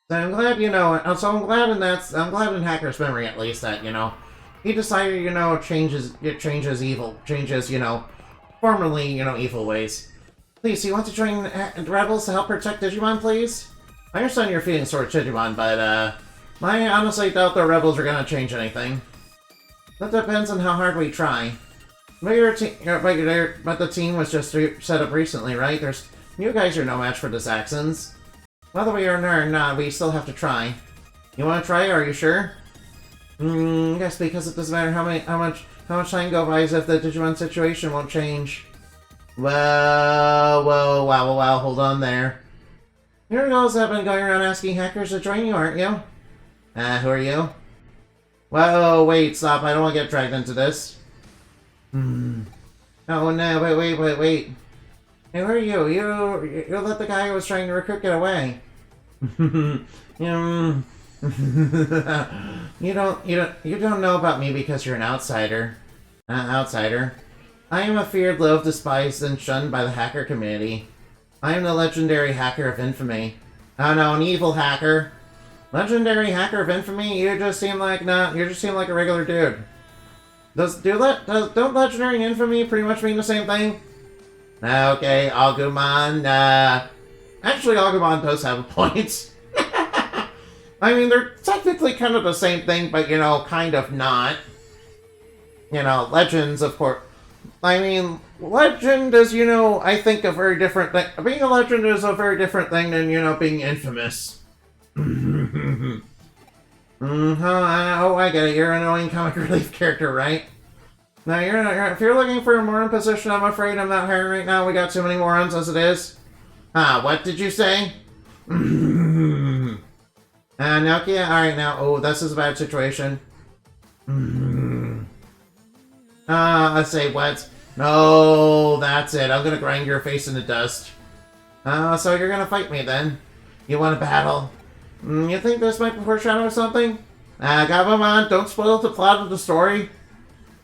So I'm glad, I'm glad in Hacker's Memory, at least, that, he decided, changes, formerly, evil ways. Please, do you want to join the Rebels to help protect Digimon, please? I understand you're feeling sort of Digimon, but, I honestly doubt the Rebels are gonna change anything. That depends on how hard we try. But the team was just set up recently, right? You guys are no match for the Saxons. Whether we are or not, we still have to try. You want to try? Are you sure? Yes, because it doesn't matter how much time goes by as if the Digimon situation won't change. Well, wow, hold on there. Your girls have been going around asking hackers to join you, aren't you? Who are you? Whoa, wait, stop, I don't want to get dragged into this. Oh no, wait. Hey, who are you? You let the guy who was trying to recruit get away. You don't know about me because you're an outsider. Outsider. I am a feared, loathed, despised, and shunned by the hacker community. I am the legendary hacker of infamy. Oh no, an evil hacker. Legendary hacker of infamy? You just seem like a regular dude. Don't legendary and infamy pretty much mean the same thing? Okay, Agumon, actually Agumon does have a point. I mean, they're technically kind of the same thing, but, kind of not. Legends, of course. I mean, legend is, I think a very different thing. Being a legend is a very different thing than, being infamous. Oh, I get it. You're an annoying comic relief character, right? Now, if you're looking for a moron position, I'm afraid I'm not hiring right now. We got too many morons as it is. What did you say? Nokia? Alright, now. Oh, this is a bad situation. Let's say what? No, that's it. I'm gonna grind your face into dust. So you're gonna fight me then? You want a battle? You think this might be foreshadowing something? Gabumon, don't spoil the plot of the story.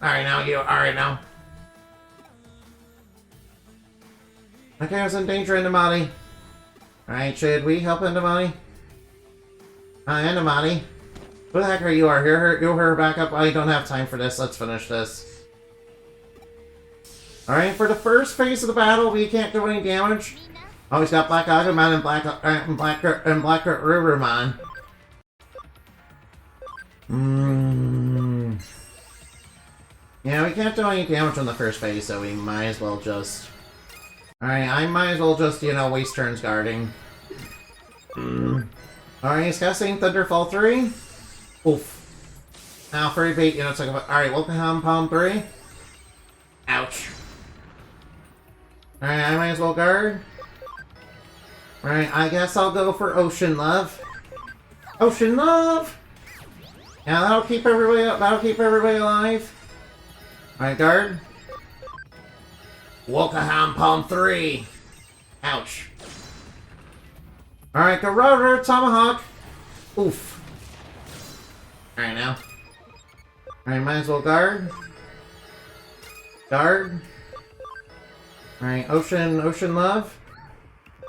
Alright now. Okay, I was in danger, Endamati. Alright, should we help Endamati? Endamati. Who the heck are you? You're her backup. I don't have time for this. Let's finish this. Alright, for the first phase of the battle, we can't do any damage. Oh, he's got Black Agumon and Black Rivermon. Yeah, we can't do any damage on the first phase, so we might as well just... Alright, I might as well just, waste turns guarding. Alright, he's casting Thunderfall 3. Oof. Now, Furry Bait, it's like... Alright, Welcome Palm 3. Ouch. Alright, I might as well guard. Alright, I guess I'll go for Ocean Love. Ocean Love! Yeah, that'll keep everybody alive. Alright, guard. Welcome Palm 3. Ouch. Alright, Garroter Tomahawk. Oof. Alright, now. Alright, might as well guard. Guard. Alright, Ocean Love.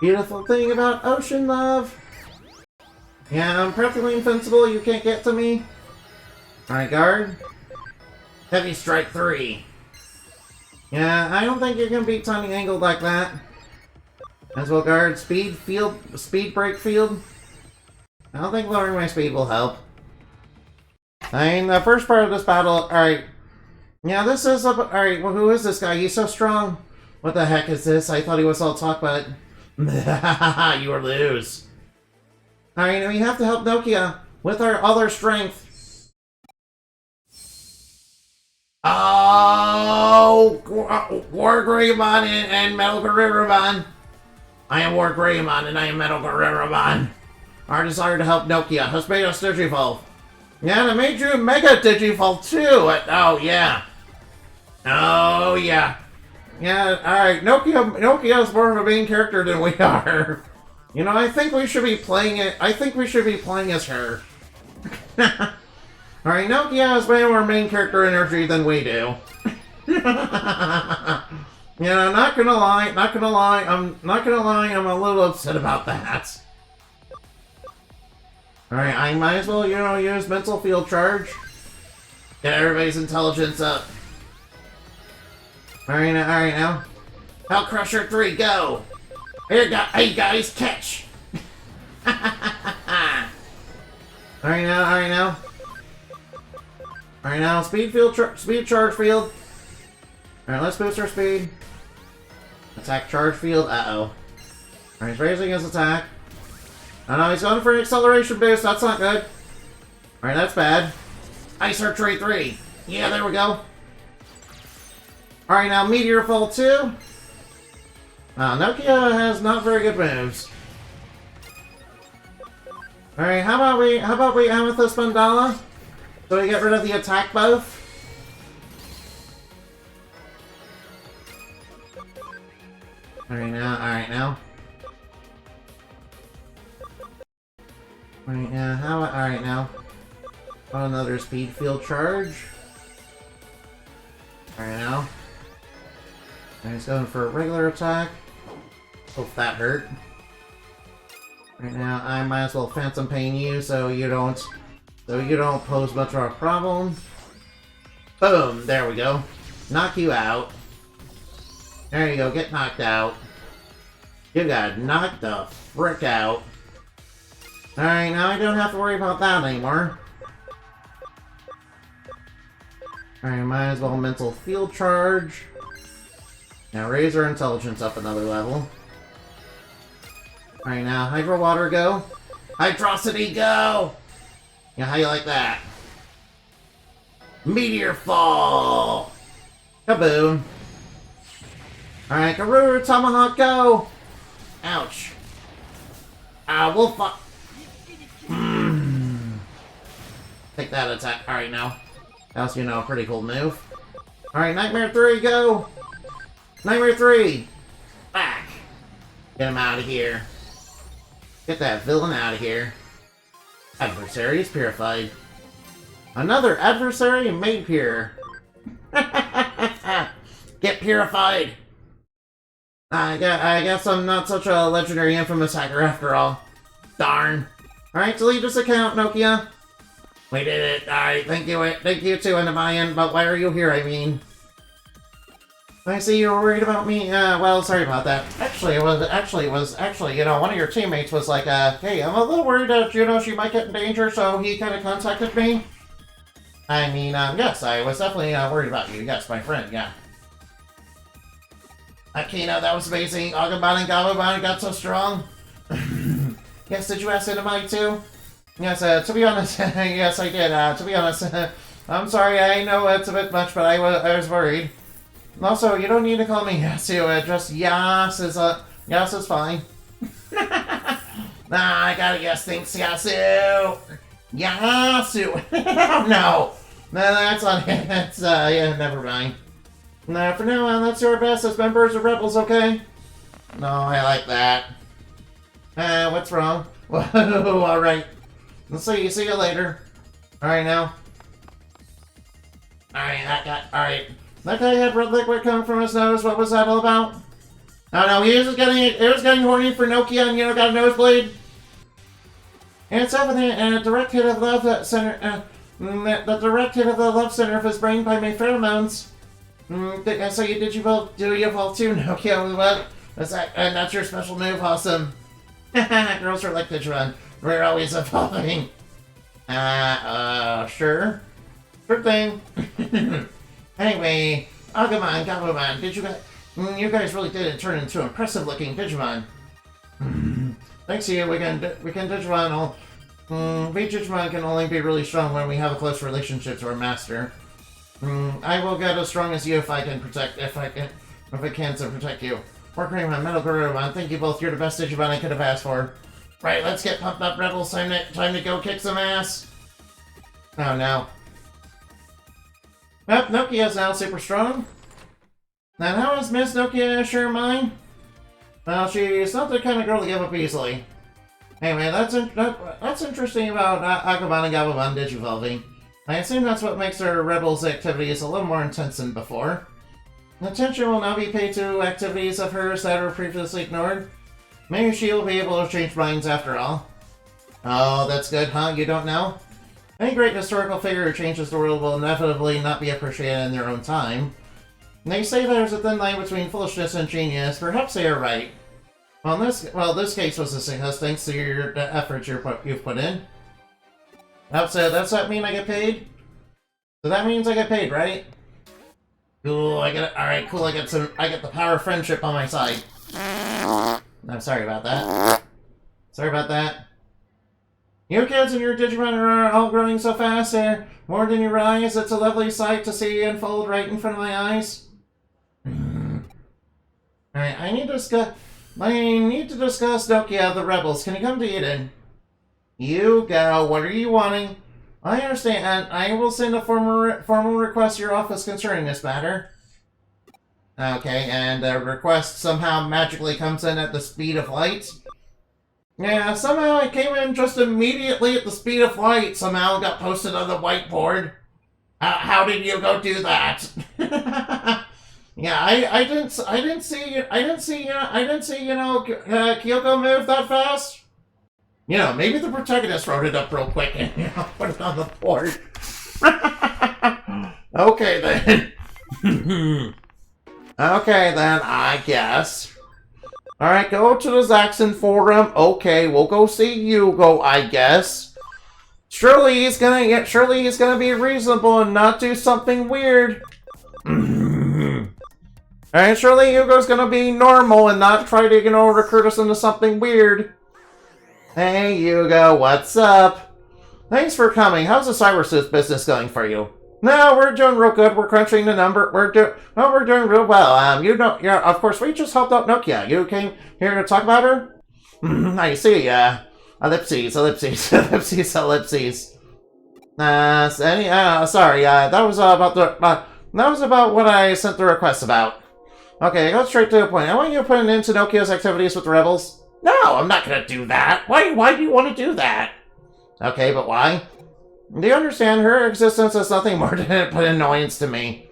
Beautiful thing about Ocean Love. Yeah, I'm practically invincible. You can't get to me. Alright, guard. Heavy Strike 3. Yeah, I don't think you can beat Tiny Angle like that. As well guard. Speed Break Field. I don't think lowering my speed will help. I mean, the first part of this battle... Alright. Yeah, this is... Alright, well, who is this guy? He's so strong. What the heck is this? I thought he was all talk, but... you will lose. Alright, we have to help Nokia with our other strength. Oh! War Greymon and Metal Garurumon. I am War Greymon and I am Metal Garurumon. Our desire to help Nokia has made us Digivolve. Yeah, and it made you Mega Digivolve too! Oh, yeah. Oh, yeah. Yeah, alright, Nokia is more of a main character than we are. I think we should be playing it. I think we should be playing as her. Alright, Nokia has way more main character energy than we do. Yeah, not gonna lie, I'm a little upset about that. Alright, I might as well, use Mental Field Charge. Get everybody's intelligence up. Alright now. Hell Crusher 3, go! Here, hey guys, catch! Alright now. Alright now, speed charge field. Alright, let's boost our speed. Attack charge field, uh-oh. Alright, he's raising his attack. Oh no, he's going for an acceleration boost, that's not good. Alright, that's bad. Ice Archery 3. Yeah, there we go. Alright, now Meteor Fall 2. Nokia has not very good moves. Alright, how about we Amethyst Mandala? So we get rid of the attack buff? Alright now. Alright now, alright now. Oh, another speed field charge. Alright now. And he's going for a regular attack. Hope that hurt. Right now, I might as well Phantom Pain you so you don't pose much of a problem. Boom! There we go. Knock you out. There you go, get knocked out. You got knocked the frick out. Alright, now I don't have to worry about that anymore. Alright, might as well Mental Field Charge. Now raise our intelligence up another level. Alright, now Hydro Water, go. Hydrocity, go! Yeah, how you like that? Meteor Fall! Kaboom! Alright, Garuru Tomahawk, go! Ouch. We'll fuck. Take that attack. Alright, now. That's, you know, a pretty cool move. Alright, Nightmare 3, go! Nightmare 3! Back! Get him out of here. Get that villain out of here. Adversary is purified. Another adversary made pure. Get purified! I guess I'm not such a legendary infamous hacker after all. Darn. Alright, delete this account, Nokia. We did it. Alright, thank you too, Anamayan, but why are you here, I mean? I see you were worried about me. Well, sorry about that. Actually, it was, you know, one of your teammates was like, hey, I'm a little worried that, you know, she might get in danger, so he kind of contacted me. I mean, yes, I was definitely worried about you. Yes, my friend, yeah. Akina, that was amazing. Agumon and Gabumon got so strong. Yes, did you ask anybody too? Yes, to be honest, yes, I did. To be honest, I'm sorry, I know it's a bit much, but I was worried. Also, you don't need to call me Yasu, just Yas is fine. Nah, I gotta guess things, Yasu! Yasu! No! No, that's not it. That's, yeah, never mind. Nah, for now on, let's do our best as members of Rebels, okay? No, I like that. What's wrong? Whoa, alright. Let's see you later. Alright, now. Alright. That guy had red liquid coming from his nose. What was that all about? Oh no, it was getting horny for Nokia and, you know, got a nosebleed. And it's evident, and a direct hit of love center, the direct hit of the love center of his brain by my pheromones. So you evolve too, Nokia? What? That's your special move, awesome. Girls are like Digimon. We're always evolving. Sure. Sure thing. Anyway, Agumon, Gabumon, you guys really did turn into impressive-looking Digimon. Thanks to you, we can Digimon we Digimon can only be really strong when we have a close relationship to our master. I will get as strong as you if I can protect you. Working on Metal Garurumon, thank you both. You're the best Digimon I could have asked for. Right, let's get pumped up, Rebels. Time to go kick some ass. Oh no. Well, Nokia's now super strong. Now, how is Miss Nokia sure mine? Well, she's not the kind of girl to give up easily. Anyway, that's interesting about Agumon and Gabumon digivolving. I assume that's what makes her Rebels' activities a little more intense than before. Attention will now be paid to activities of hers that were previously ignored. Maybe she will be able to change minds after all. Oh, that's good, huh? You don't know? Any great historical figure who changes the world will inevitably not be appreciated in their own time. They say there's a thin line between foolishness and genius. Perhaps they are right. This case was a success thanks to the efforts you've put in. Does that mean I get paid? So that means I get paid, right? Cool, alright, cool, I get the power of friendship on my side. I'm sorry about that. Sorry about that. You kids and your Digimon are all growing so fast, they're more than you realize. It's a lovely sight to see unfold right in front of my eyes. Alright, I need to discuss Nokia, the rebels. Can you come to Eden? You go. What are you wanting? I understand. I will send a formal request to your office concerning this matter. Okay, and the request somehow magically comes in at the speed of light. Yeah, somehow it came in just immediately at the speed of light. Somehow it got posted on the whiteboard. How did you go do that? Yeah, I didn't see Kyoko move that fast. Maybe the protagonist wrote it up real quick and put it on the board. Okay then. Okay then, I guess. Alright, go to the Zaxxon forum. Okay, we'll go see Hugo, I guess. Surely he's gonna be reasonable and not do something weird. Alright, surely Hugo's gonna be normal and not try to, recruit us into something weird. Hey, Hugo, what's up? Thanks for coming. How's the cyber business going for you? No, we're doing real good. We're crunching the number. We're doing real well. Of course, we just helped out Nokia. You came here to talk about her? I see, ellipses. Sorry, that was about what I sent the request about. Okay, go straight to the point. I want you to put an end to Nokia's activities with the rebels. No, I'm not gonna do that. Why do you want to do that? Okay, but why? Do you understand? Her existence is nothing more than an annoyance to me.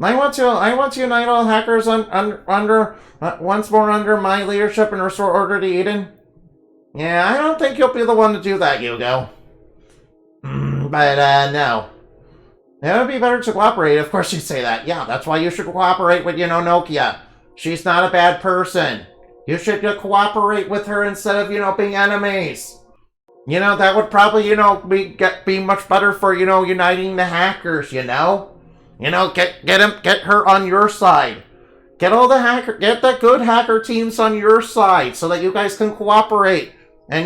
I want to unite all hackers once more under my leadership and restore order to Eden. Yeah, I don't think you'll be the one to do that, Hugo. No. It would be better to cooperate. Of course you say that. Yeah, that's why you should cooperate with, Nokia. She's not a bad person. You should cooperate with her instead of, being enemies. That would probably, be much better for, uniting the hackers, get her on your side. Get the good hacker teams on your side so that you guys can cooperate and,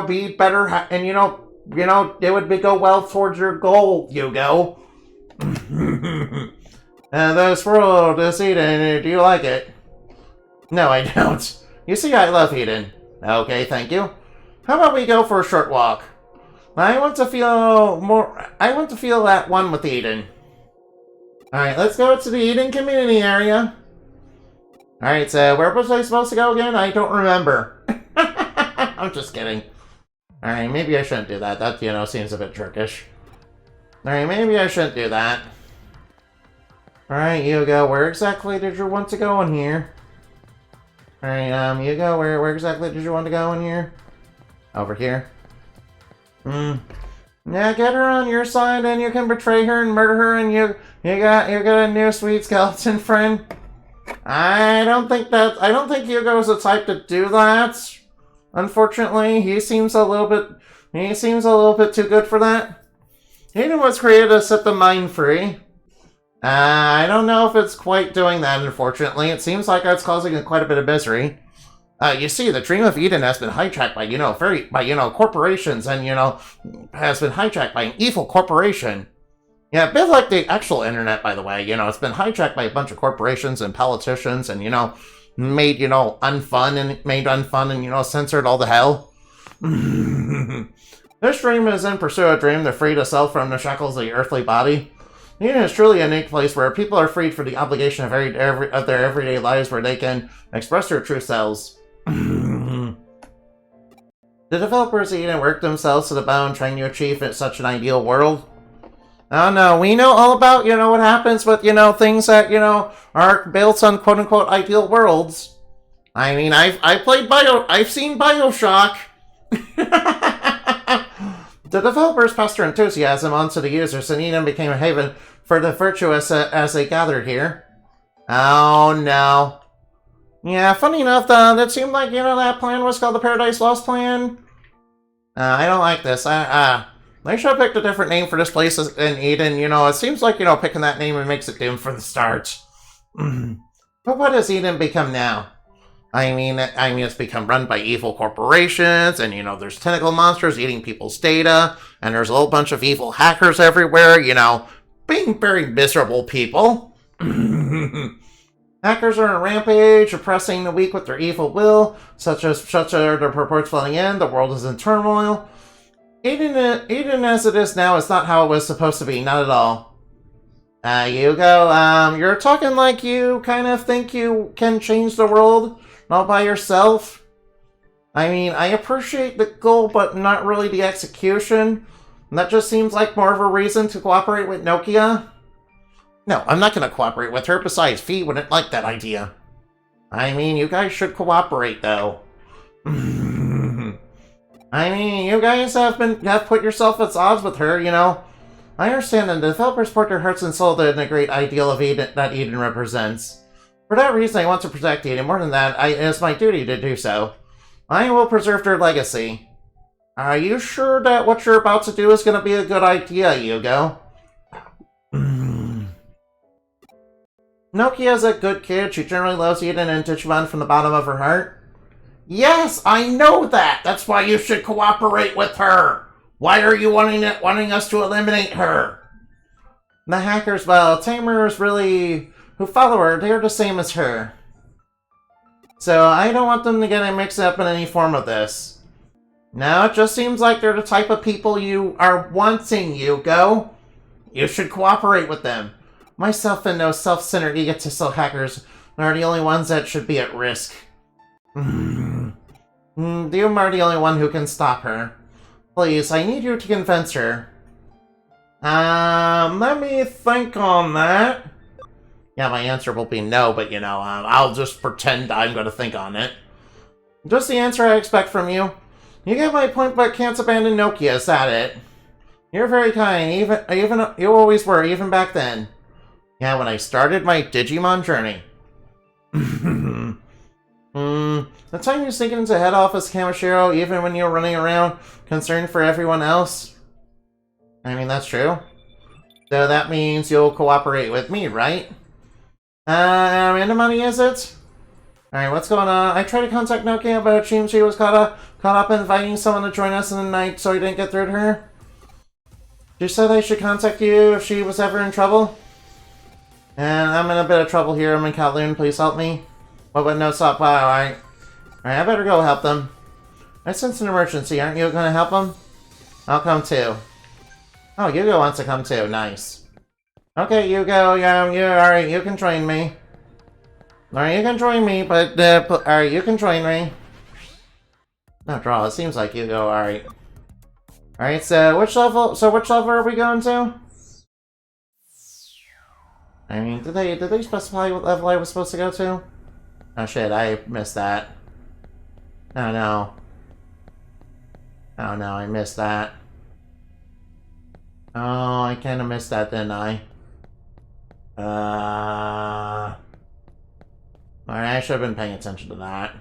be better, and, it would go well towards your goal, Hugo. This world is Eden. Do you like it? No, I don't. You see, I love Eden. Okay, thank you. How about we go for a short walk? I want to feel at one with Eden. Alright, let's go to the Eden community area. Alright, so where was I supposed to go again? I don't remember. I'm just kidding. Alright, maybe I shouldn't do that. That, seems a bit trickish. Alright, maybe I shouldn't do that. Alright, Hugo, where exactly did you want to go in here? Alright, Hugo, where exactly did you want to go in here? Over here. Yeah, get her on your side and you can betray her and murder her and you got a new sweet skeleton friend. I don't think Hugo's the type to do that. Unfortunately, he seems a little bit too good for that. Eden was created to set the mind free. I don't know if it's quite doing that, unfortunately. It seems like it's causing quite a bit of misery. You see, the dream of Eden has been hijacked by, corporations and, has been hijacked by an evil corporation. Yeah, a bit like the actual internet, by the way. It's been hijacked by a bunch of corporations and politicians and, made, unfun and, censored all the hell. This dream is in pursuit of a dream to free the self from the shackles of the earthly body. Eden is truly a unique place where people are freed from the obligation of their everyday lives where they can express their true selves. The developers of Eden worked themselves to the bone trying to achieve such an ideal world. Oh no, we know all about, what happens with, things that, are built on quote-unquote ideal worlds. I mean, I've seen BioShock. The developers passed their enthusiasm onto the users, and Eden became a haven for the virtuous as they gathered here. Oh, no. Yeah, funny enough, that seemed like, that plan was called the Paradise Lost Plan. I don't like this. They should have picked a different name for this place in Eden. It seems like, picking that name makes it doomed for the start. But what has Eden become now? I mean, it's become run by evil corporations, and, there's tentacle monsters eating people's data, and there's a whole bunch of evil hackers everywhere, being very miserable people. Hackers are on a rampage, oppressing the weak with their evil will, such are their reports flooding in, the world is in turmoil. Eden as it is now is not how it was supposed to be, not at all. Yugo, you're talking like you kind of think you can change the world all by yourself. I mean, I appreciate the goal, but not really the execution. And that just seems like more of a reason to cooperate with Nokia. No, I'm not going to cooperate with her. Besides, Fee wouldn't like that idea. I mean, you guys should cooperate, though. I mean, you guys have put yourself at odds with her, I understand that the developers poured their hearts and soul in the great ideal of Eden that Eden represents. For that reason, I want to protect Eden. More than that, it is my duty to do so. I will preserve their legacy. Are you sure that what you're about to do is going to be a good idea, Yugo? Nokia's a good kid. She generally loves Eden and Digimon from the bottom of her heart. Yes, I know that! That's why you should cooperate with her! Why are you wanting us to eliminate her? The hackers, well, tamers really who follow her, they're the same as her. So I don't want them to get mixed up in any form of this. No, it just seems like they're the type of people you are wanting, Yugo. You should cooperate with them. Myself and those self-centered egotistical hackers are the only ones that should be at risk. You are the only one who can stop her. Please, I need you to convince her. Let me think on that. Yeah, my answer will be no, but I'll just pretend I'm going to think on it. Just the answer I expect from you. You get my point, but can't abandon Nokia, is that it? You're very kind, even you always were, even back then. Yeah, when I started my Digimon journey. The time you're sneaking into head office, Kamashiro, even when you're running around, concerned for everyone else. I mean, that's true. So that means you'll cooperate with me, right? And the money, is it? Alright, what's going on? I tried to contact Nokia, but it seems she was caught up inviting someone to join us in the night, so I didn't get through to her. She said I should contact you if she was ever in trouble. And I'm in a bit of trouble here. I'm in Kowloon. Please help me. What would no stop? Wow, alright. Alright, I better go help them. I sense an emergency. Aren't you going to help them? I'll come too. Oh, Yugo wants to come too. Nice. Okay, Yugo. Yeah, alright, you can join me. Alright, you can join me, but, alright, you can join me. After all, it seems like Yugo, alright. Alright, so which level are we going to? I mean, did they specify what level I was supposed to go to? Oh shit, I missed that. Oh no. Oh no, I missed that. Oh, I kinda missed that, didn't I? Alright, I should have been paying attention to that.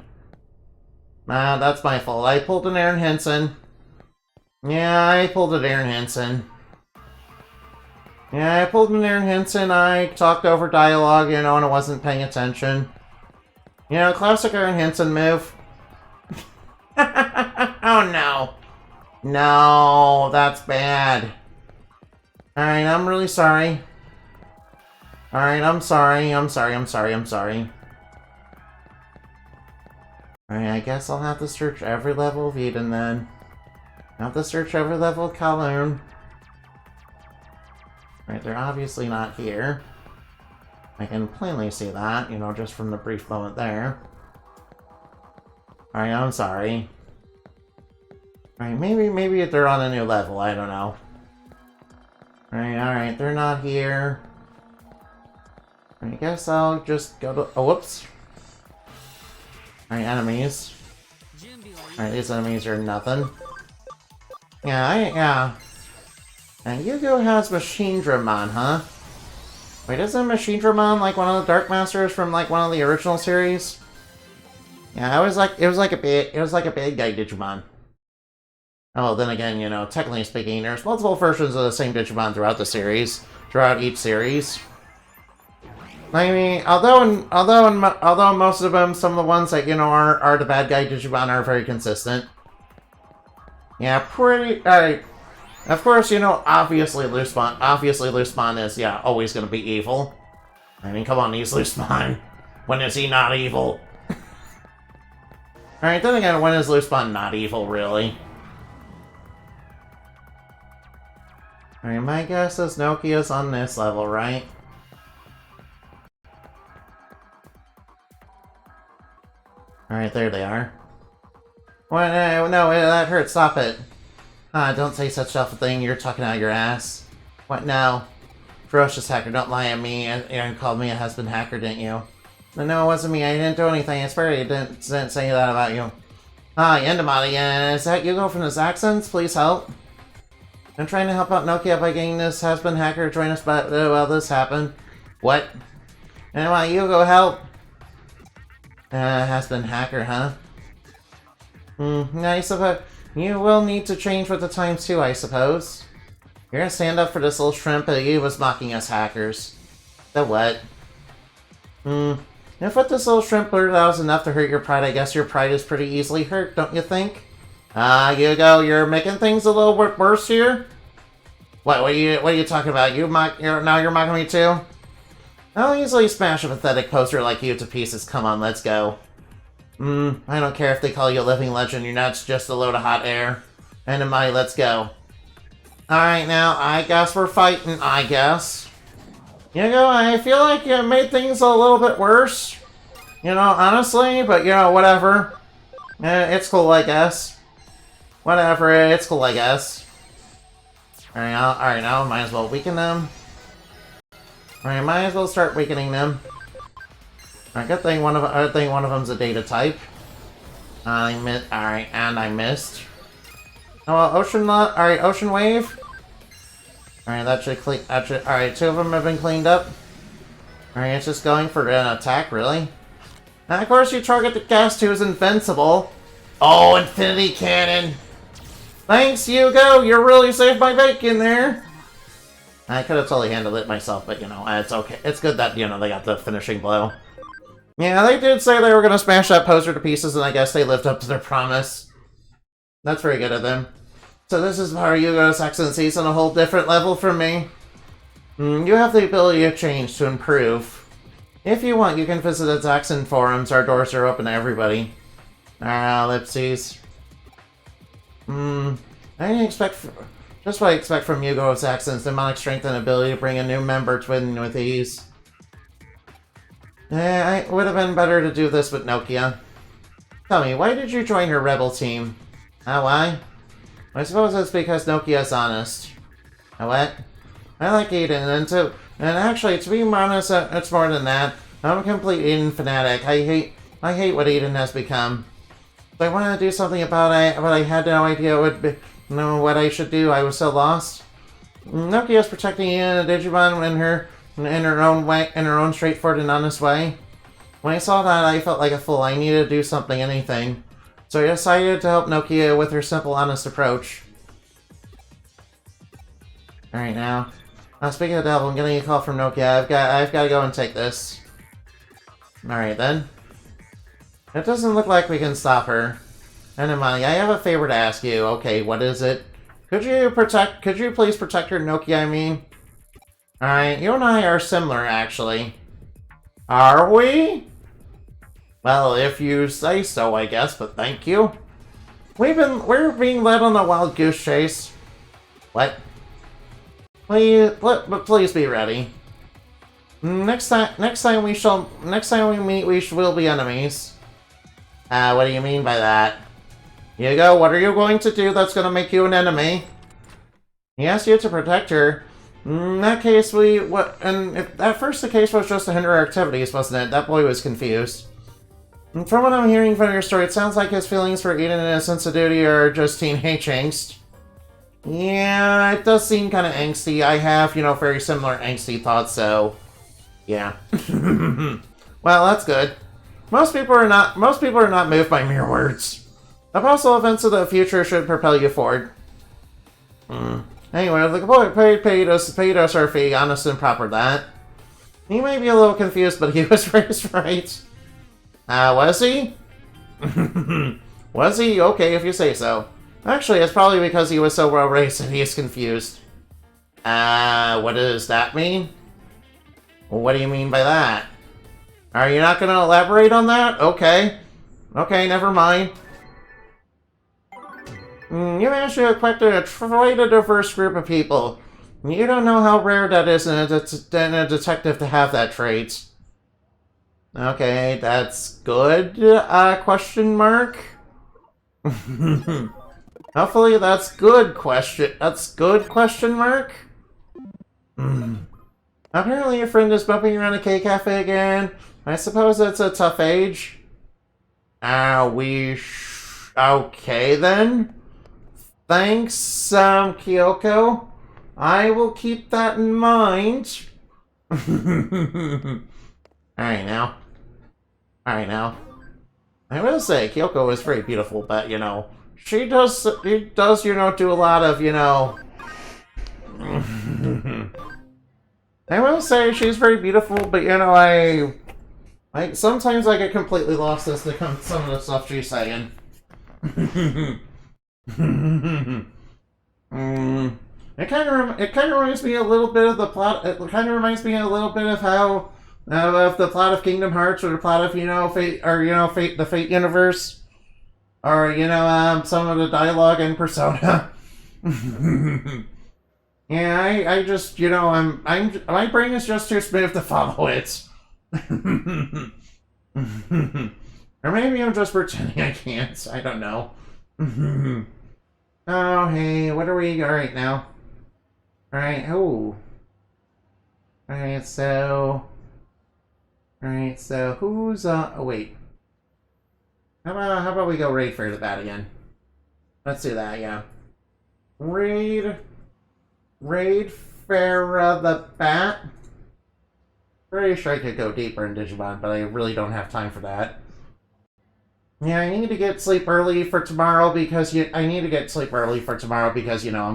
That's my fault. I pulled an Aaron Henson. Yeah, I pulled an Aaron Henson. Yeah, I pulled an Aaron Henson. I talked over dialogue, and I wasn't paying attention. Classic Aaron Henson move. Oh no. No, that's bad. Alright, I'm really sorry. Alright, I'm sorry. Alright, I guess I'll have to search every level of Eden then. I'll have to search every level of Kowloon. Right, they're obviously not here. I can plainly see that, just from the brief moment there. Alright, I'm sorry. Alright, maybe if they're on a new level, I don't know. Alright, they're not here. I guess I'll just go to... Oh, whoops. Alright, enemies. Alright, these enemies are nothing. Yeah. And Yugo has Machine Dramon, huh? Wait, isn't Machinedramon like one of the Dark Masters from like one of the original series? Yeah, it was like a big guy Digimon. Oh, then again, you know, technically speaking, there's multiple versions of the same Digimon throughout the series, throughout each series. I mean, although most of them, some of the ones that, you know, are the bad guy Digimon are very consistent. Yeah, alright. Of course, you know, obviously Loosebon is, yeah, always gonna be evil. I mean, come on, he's Loosebon. When is he not evil? Alright, then again, when is Loosebon not evil, really? Alright, my guess is Nokia's on this level, right? Alright, there they are. What? No, that hurts. Stop it. Don't say such a thing. You're talking out your ass. What now? Ferocious hacker, don't lie at me. Aaron called me a husband hacker, didn't you? No, it wasn't me. I didn't do anything. I swear I didn't say that about you. Yendamati, is that Hugo from the Zaxxons? Please help. I'm trying to help out Nokia by getting this husband hacker to join us, but, well, this happened. What? Anyway, Hugo, help. Husband hacker, huh? I suppose you will need to change with the times too, I suppose. You're gonna stand up for this little shrimp, but he was mocking us hackers. The what? If what this little shrimp blurted out was enough to hurt your pride, I guess your pride is pretty easily hurt, don't you think? Hugo, you're making things a little worse here? What are you talking about? Now you're mocking me too? I'll easily smash a pathetic poster like you to pieces. Come on, let's go. I don't care if they call you a living legend, you're not just a load of hot air. Enemy, let's go. Alright, now, I guess we're fighting, I guess. You know, I feel like you made things a little bit worse. You know, honestly, but, you know, whatever. It's cool, I guess. Whatever, it's cool, I guess. Alright, now, might as well weaken them. Alright, might as well start weakening them. Alright, good thing one of them's a data type. Alright, and I missed. Oh, well, Ocean Wave. Alright, that should clean. Alright, two of them have been cleaned up. Alright, it's just going for an attack, really. Now, of course, you target the gas tube is invincible. Oh, Infinity Cannon! Thanks, Hugo! You really saved my bacon there! I could have totally handled it myself, but, you know, it's okay. It's good that, you know, they got the finishing blow. Yeah, they did say they were going to smash that poster to pieces, and I guess they lived up to their promise. That's very good of them. So this is how Hugo's Excellency's on a whole different level from me. You have the ability to change, to improve. If you want, you can visit the Zaxxon forums. Our doors are open to everybody. Ellipses. I didn't expect... Just what I expect from Hugo Zaxxon's demonic strength and ability to bring a new member twin with ease. It would have been better to do this with Nokia. Tell me, why did you join her rebel team? Why? I suppose it's because Nokia's honest. What? I like Aiden, and actually, to be honest, it's more than that. I'm a complete Aiden fanatic. I hate what Aiden has become. So I wanted to do something about it, but I had no idea what I should do. I was so lost. Nokia's protecting Aiden and Digimon in her own straightforward and honest way. When I saw that, I felt like a fool. I needed to do something, anything. So I decided to help Nokia with her simple, honest approach. Alright, now. Speaking of the devil, I'm getting a call from Nokia. I've got to go and take this. Alright, then. It doesn't look like we can stop her. Enemy, I have a favor to ask you. Okay, what is it? Could you please protect her, Nokia, I mean? Alright, you and I are similar, actually. Are we? Well, if you say so, I guess, but thank you. We're being led on a wild goose chase. What? Please be ready. Next time we meet, we will be enemies. What do you mean by that? Hugo, what are you going to do that's going to make you an enemy? He asked you to protect her. In that case, at first the case was just to hinder our activities, wasn't it? That boy was confused. And from what I'm hearing from your story, it sounds like his feelings for Aiden and his sense of duty are just teenage angst. Yeah, it does seem kind of angsty. I have, very similar angsty thoughts, so... Yeah. Well, that's good. Most people are not moved by mere words. The possible events of the future should propel you forward. Anyway, the boy paid us our fee, honest and proper that. He may be a little confused, but he was raised right. Was he? Was he? Okay, if you say so. Actually, it's probably because he was so well raised that he is confused. What does that mean? Well, what do you mean by that? Are you not going to elaborate on that? Okay. Okay, never mind. You managed to collect quite a diverse group of people. You don't know how rare that is in a detective to have that trait. Okay, that's good, question mark? Hopefully that's good question mark? Apparently your friend is bumping around a K-Cafe again. I suppose it's a tough age. Okay then. Thanks, Kyoko. I will keep that in mind. Alright now. I will say, Kyoko is very beautiful, but, she does, do a lot of, I will say she's very beautiful, but, sometimes I get completely lost as to some of the stuff she's saying. It kind of reminds me a little bit of the plot. It kind of reminds me a little bit of how of the plot of Kingdom Hearts, or the plot of Fate, or Fate, the Fate universe, or some of the dialogue in Persona. Yeah, I just my brain is just too smooth to follow it. Or maybe I'm just pretending I can't. I don't know. Oh, hey, what are we... Alright, now. Alright, oh. Alright, so... who's, oh, wait. How about we go raid for the bat again? Let's do that, yeah. Raid Farah the Bat? Pretty sure I could go deeper in Digimon, but I really don't have time for that. Yeah, I need to get sleep early for tomorrow because I'm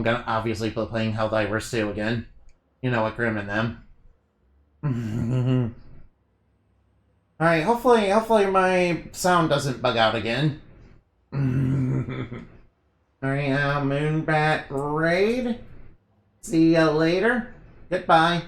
gonna obviously be playing Helldivers 2 again. With Grim and them. Alright, hopefully my sound doesn't bug out again. Alright, now Moonbat Raid. See ya later. Goodbye.